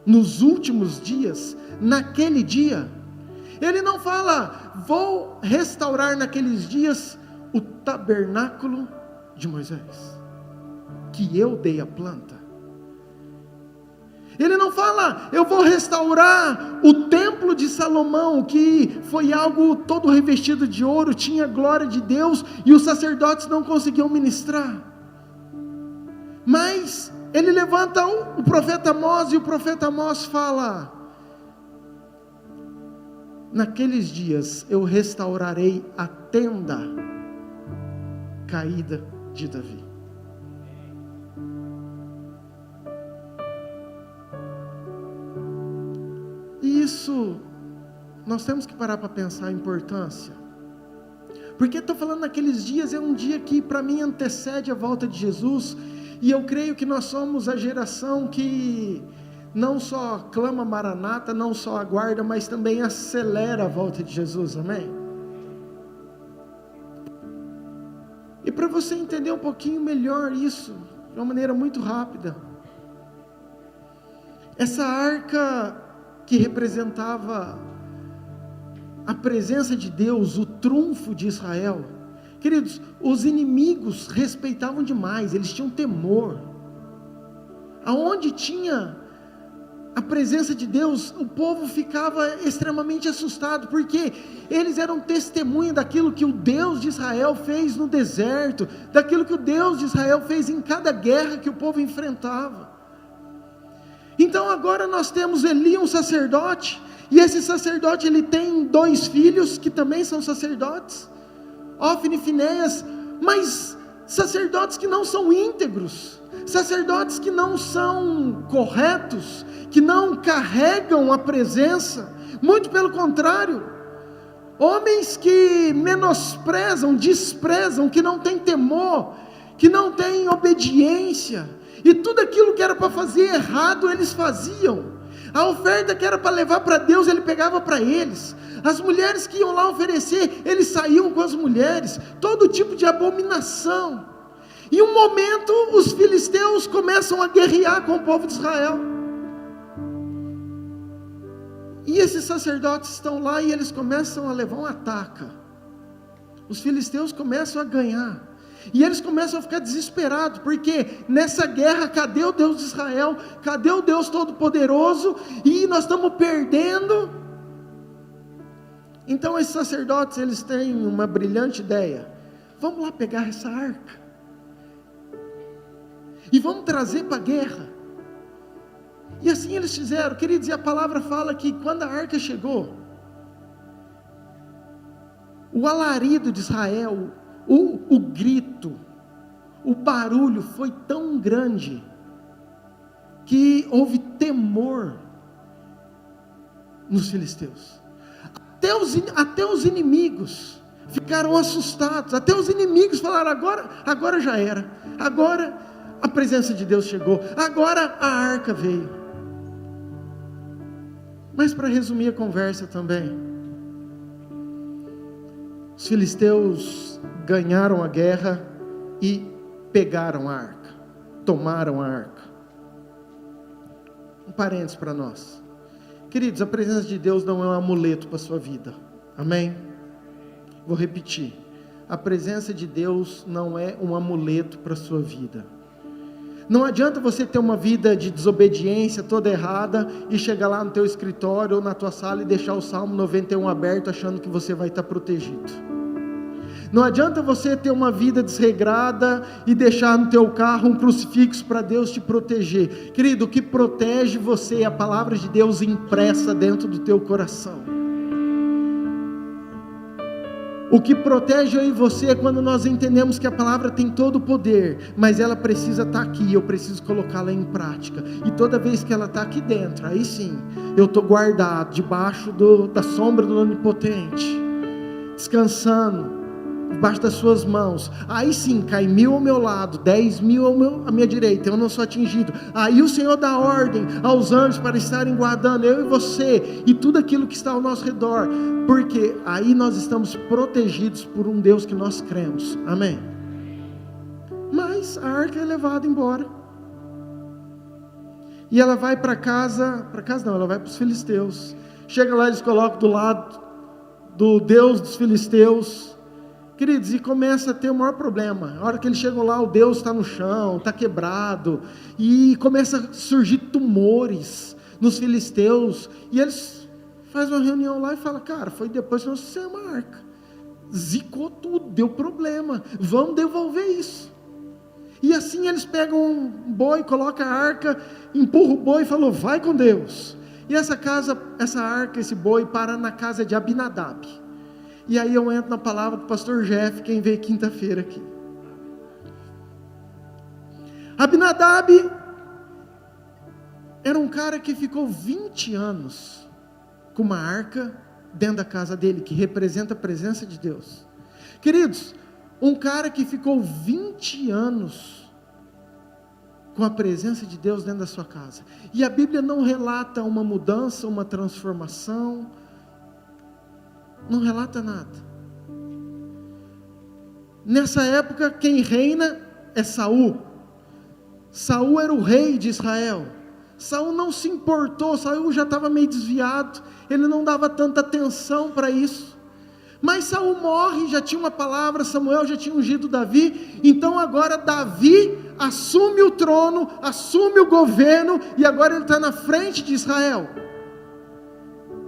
nos últimos dias, naquele dia, Ele não fala: vou restaurar naqueles dias o tabernáculo de Moisés, que eu dei a planta. Ele não fala: eu vou restaurar o templo de Salomão, que foi algo todo revestido de ouro, tinha glória de Deus, e os sacerdotes não conseguiam ministrar. Mas ele levanta o profeta Amós, e o profeta Amós fala: naqueles dias eu restaurarei a tenda caída de Davi. E isso, nós temos que parar para pensar a importância. Porque estou falando naqueles dias, é um dia que para mim antecede a volta de Jesus. E eu creio que nós somos a geração que não só clama Maranata, não só aguarda, mas também acelera a volta de Jesus, amém? E para você entender um pouquinho melhor isso, de uma maneira muito rápida, essa arca que representava a presença de Deus, o trunfo de Israel, queridos, os inimigos respeitavam demais, eles tinham temor. Aonde tinha a presença de Deus, o povo ficava extremamente assustado, porque eles eram testemunha daquilo que o Deus de Israel fez no deserto, daquilo que o Deus de Israel fez em cada guerra que o povo enfrentava. Então agora nós temos Eli, um sacerdote, e esse sacerdote ele tem 2 filhos que também são sacerdotes, Ofni e Finéias, mas sacerdotes que não são íntegros, sacerdotes que não são corretos, que não carregam a presença, muito pelo contrário, homens que menosprezam, desprezam, que não têm temor, que não têm obediência, e tudo aquilo que era para fazer errado, eles faziam. A oferta que era para levar para Deus, ele pegava para eles. As mulheres que iam lá oferecer, eles saíam com as mulheres. Todo tipo de abominação. Em um momento, os filisteus começam a guerrear com o povo de Israel. E esses sacerdotes estão lá e eles começam a levar um ataque. Os filisteus começam a ganhar. E eles começam a ficar desesperados, porque nessa guerra, cadê o Deus de Israel? Cadê o Deus Todo-Poderoso? E nós estamos perdendo. Então esses sacerdotes, eles têm uma brilhante ideia. Vamos lá pegar essa arca. E vamos trazer para a guerra. E assim eles fizeram, queridos, e a palavra fala que quando a arca chegou, o alarido de Israel, o grito, o barulho foi tão grande, que houve temor nos filisteus. Até os inimigos ficaram assustados, até os inimigos falaram, agora já era, agora a presença de Deus chegou, agora a arca veio. Mas para resumir a conversa também, os filisteus ganharam a guerra e pegaram a arca, tomaram a arca. Um parênteses para nós, queridos, a presença de Deus não é um amuleto para a sua vida, amém? Vou repetir, a presença de Deus não é um amuleto para a sua vida. Não adianta você ter uma vida de desobediência toda errada e chegar lá no teu escritório ou na tua sala e deixar o Salmo 91 aberto achando que você vai estar protegido. Não adianta você ter uma vida desregrada e deixar no teu carro um crucifixo para Deus te proteger. Querido, o que protege você é a palavra de Deus impressa dentro do teu coração. O que protege eu e você é quando nós entendemos que a palavra tem todo o poder, mas ela precisa estar aqui, eu preciso colocá-la em prática. E toda vez que ela está aqui dentro, aí sim, eu estou guardado debaixo da sombra do Onipotente, descansando debaixo das suas mãos. Aí sim, cai 1000 ao meu lado, 10.000 à minha direita, eu não sou atingido. Aí o Senhor dá ordem aos anjos para estarem guardando eu e você e tudo aquilo que está ao nosso redor, porque aí nós estamos protegidos por um Deus que nós cremos, amém? Mas a arca é levada embora e ela vai para casa não, ela vai para os filisteus. Chega lá, eles colocam do lado do Deus dos filisteus, queridos, e começa a ter o maior problema. A hora que eles chegam lá, o Deus está no chão, está quebrado, e começa a surgir tumores nos filisteus, e eles fazem uma reunião lá e falam, cara, foi depois que nós fizemos a arca, zicou tudo, deu problema, vamos devolver isso. E assim eles pegam um boi, colocam a arca, empurram o boi e falam, vai com Deus. E essa arca, esse boi, para na casa de Abinadab. E aí eu entro na palavra do pastor Jeff, quem veio quinta-feira aqui. Abinadab era um cara que ficou 20 anos com uma arca dentro da casa dele, que representa a presença de Deus. Queridos, um cara que ficou 20 anos com a presença de Deus dentro da sua casa. E a Bíblia não relata uma mudança, uma transformação, não relata nada. Nessa época quem reina é Saul. Saul era o rei de Israel. Saul não se importou, Saul já estava meio desviado, ele não dava tanta atenção para isso. Mas Saul morre, já tinha uma palavra, Samuel já tinha ungido Davi, então agora Davi assume o trono, assume o governo, e agora ele está na frente de Israel.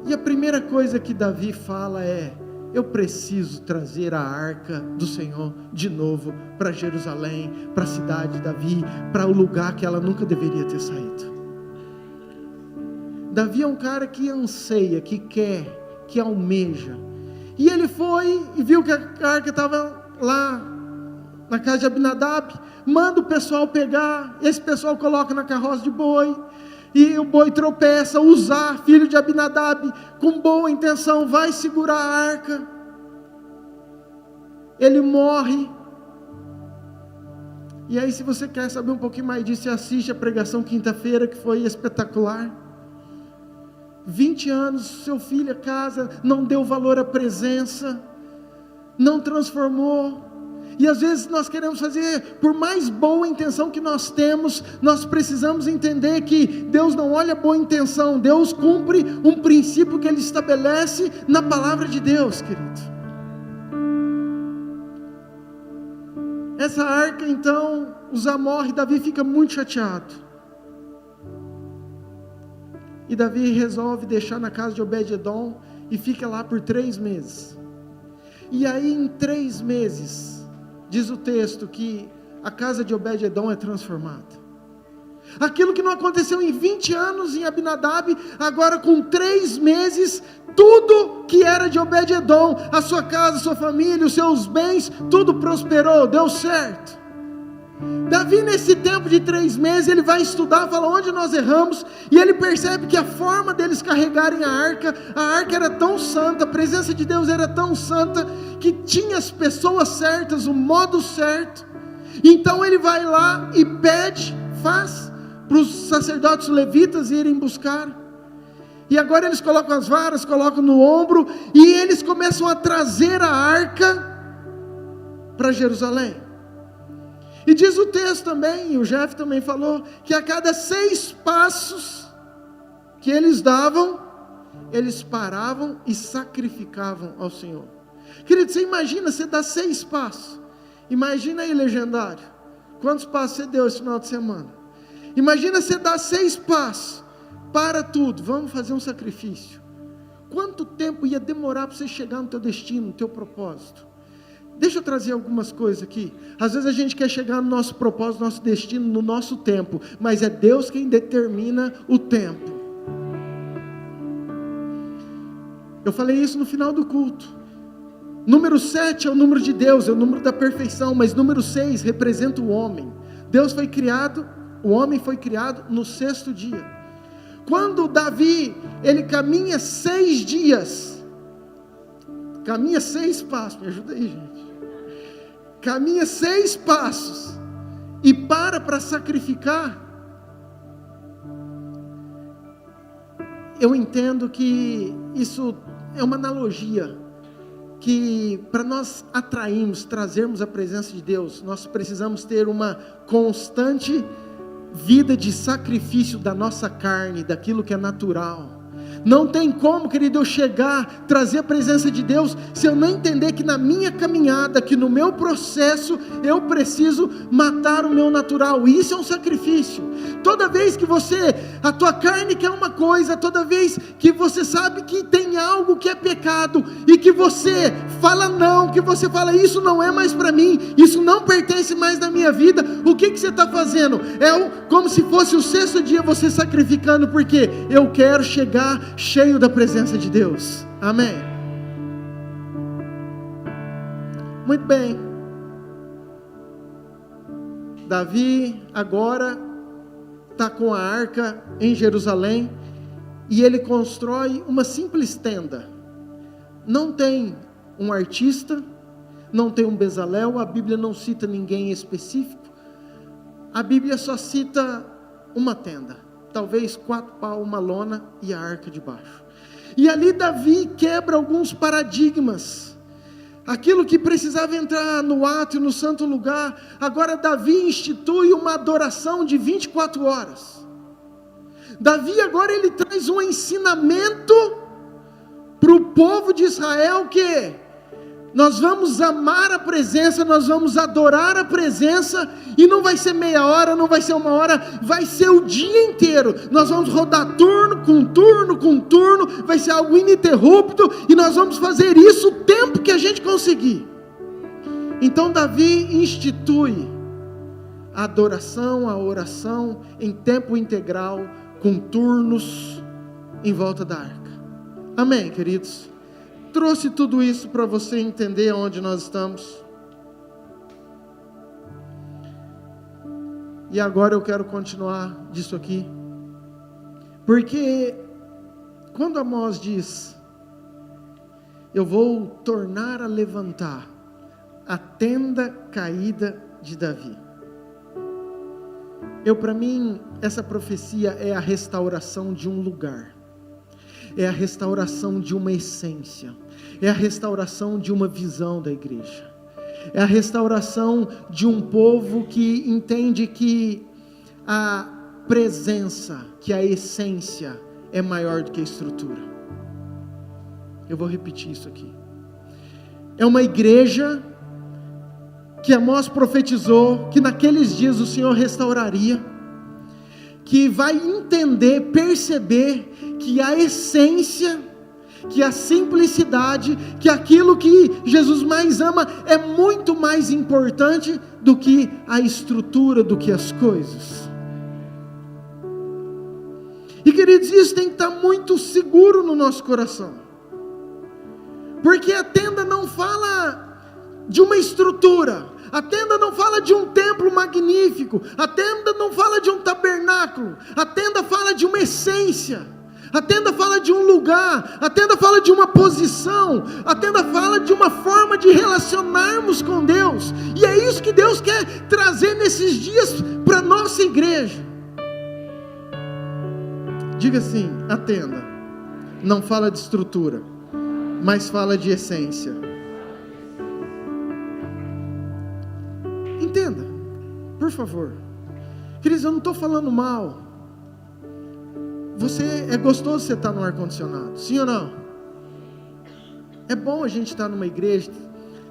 E a primeira coisa que Davi fala é, eu preciso trazer a arca do Senhor de novo para Jerusalém, para a cidade de Davi, para o lugar que ela nunca deveria ter saído. Davi é um cara que anseia, que quer, que almeja. E ele foi e viu que a arca estava lá na casa de Abinadab, manda o pessoal pegar, esse pessoal coloca na carroça de boi, e o boi tropeça, Uzá, filho de Abinadab, com boa intenção, vai segurar a arca, ele morre. E aí, se você quer saber um pouquinho mais disso, você assiste a pregação quinta-feira, que foi espetacular. 20 anos, seu filho, a casa, não deu valor à presença, não transformou. E às vezes nós queremos fazer, por mais boa intenção que nós temos, nós precisamos entender que Deus não olha a boa intenção, Deus cumpre um princípio que Ele estabelece na palavra de Deus, querido. Essa arca, então, Uzá morre, Davi fica muito chateado. E Davi resolve deixar na casa de Obed-edom e fica lá por 3 meses. E aí em 3 meses, diz o texto que a casa de Obed-edom é transformada. Aquilo que não aconteceu em 20 anos em Abinadab, agora com 3 meses, tudo que era de Obed-edom, a sua casa, a sua família, os seus bens, tudo prosperou, deu certo. Davi, nesse tempo de 3 meses, ele vai estudar, fala onde nós erramos, e ele percebe que a forma deles carregarem a arca era tão santa, a presença de Deus era tão santa, que tinha as pessoas certas, o modo certo. Então ele vai lá e pede, faz para os sacerdotes levitas irem buscar, e agora eles colocam as varas, colocam no ombro, e eles começam a trazer a arca para Jerusalém. E diz o texto também, e o Jeff também falou, que a cada 6 passos que eles davam, eles paravam e sacrificavam ao Senhor. Querido, você imagina, você dá 6 passos, imagina aí, legendário, quantos passos você deu esse final de semana? Imagina você dar 6 passos, para tudo, vamos fazer um sacrifício. Quanto tempo ia demorar para você chegar no teu destino, no teu propósito? Deixa eu trazer algumas coisas aqui. Às vezes a gente quer chegar no nosso propósito, no nosso destino, no nosso tempo, mas é Deus quem determina o tempo. Eu falei isso no final do culto. Número 7 é o número de Deus, é o número da perfeição, mas número 6 representa o homem. Deus foi criado, o homem foi criado no 6º dia. Quando Davi, ele caminha 6 dias, caminha 6 passos, me ajuda aí, gente. Caminha 6 passos e para sacrificar. Eu entendo que isso é uma analogia, que para nós atrairmos, trazermos a presença de Deus, nós precisamos ter uma constante vida de sacrifício da nossa carne, daquilo que é natural. Não tem como, querido, eu chegar, trazer a presença de Deus, se eu não entender que na minha caminhada, que no meu processo, eu preciso matar o meu natural. Isso é um sacrifício. Toda vez que a tua carne quer uma coisa, toda vez que você sabe que tem algo que é pecado, e que você fala não, que você fala, isso não é mais para mim, isso não pertence mais na minha vida, o que você está fazendo? Como se fosse o 6º dia você sacrificando, porque eu quero chegar cheio da presença de Deus. Amém? Muito bem. Davi agora está com a arca em Jerusalém, e ele constrói uma simples tenda. Não tem um artista, não tem um Bezalel, a Bíblia não cita ninguém específico, a Bíblia só cita uma tenda, talvez 4 pau, uma lona e a arca debaixo. E ali Davi quebra alguns paradigmas, aquilo que precisava entrar no átrio, no santo lugar, agora Davi institui uma adoração de 24 horas. Davi agora ele traz um ensinamento para o povo de Israel, que nós vamos amar a presença, nós vamos adorar a presença, e não vai ser meia hora, não vai ser 1 hora, vai ser o dia inteiro. Nós vamos rodar turno com turno, vai ser algo ininterrupto, e nós vamos fazer isso o tempo que a gente conseguir. Então Davi institui a adoração, a oração em tempo integral, com turnos em volta da arca. Amém, queridos? Trouxe tudo isso para você entender onde nós estamos. E agora eu quero continuar disso aqui, porque quando Amós diz, eu vou tornar a levantar a tenda caída de Davi, para mim, essa profecia é a restauração de um lugar. é a restauração de uma essência, é a restauração de uma visão da igreja, é a restauração de um povo que entende que a presença, que a essência é maior do que a estrutura. Eu vou repetir isso aqui. É uma igreja que Amós profetizou que naqueles dias o Senhor restauraria, que vai entender, perceber que a essência, que a simplicidade, que aquilo que Jesus mais ama é muito mais importante do que a estrutura, do que as coisas. E queridos, isso tem que estar muito seguro no nosso coração, porque a tenda não fala de uma estrutura, a tenda não fala de um templo magnífico, a tenda não fala de um tabernáculo, a tenda fala de uma essência, a tenda fala de um lugar, a tenda fala de uma posição, a tenda fala de uma forma de relacionarmos com Deus, e é isso que Deus quer trazer nesses dias para a nossa igreja. Diga assim: a tenda não fala de estrutura, mas fala de essência. Entenda, por favor. Queridos, eu não estou falando mal. É gostoso você estar no ar-condicionado, sim ou não? É bom a gente estar numa igreja,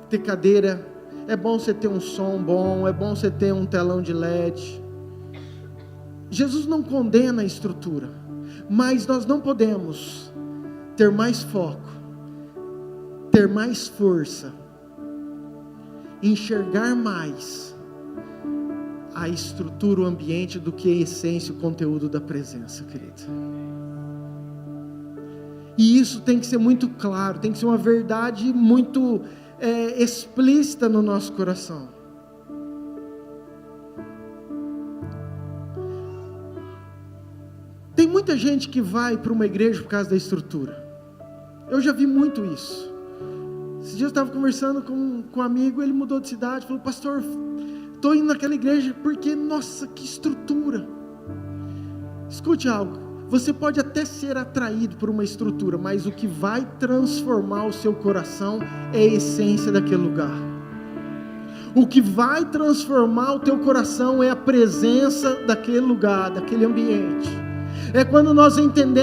ter cadeira, é bom você ter um som bom, é bom você ter um telão de LED. Jesus não condena a estrutura, mas nós não podemos ter mais foco, ter mais força, enxergar mais a estrutura, o ambiente, do que a essência, o conteúdo da presença, querido. E isso tem que ser muito claro, tem que ser uma verdade muito explícita no nosso coração. Tem muita gente que vai para uma igreja por causa da estrutura. Eu já vi muito isso. Esse dia eu estava conversando com um amigo, ele mudou de cidade, falou: pastor, estou indo naquela igreja porque, nossa, que estrutura. Escute algo, você pode até ser atraído por uma estrutura, mas o que vai transformar o seu coração é a essência daquele lugar. O que vai transformar o teu coração é a presença daquele lugar, daquele ambiente. É quando nós entendemos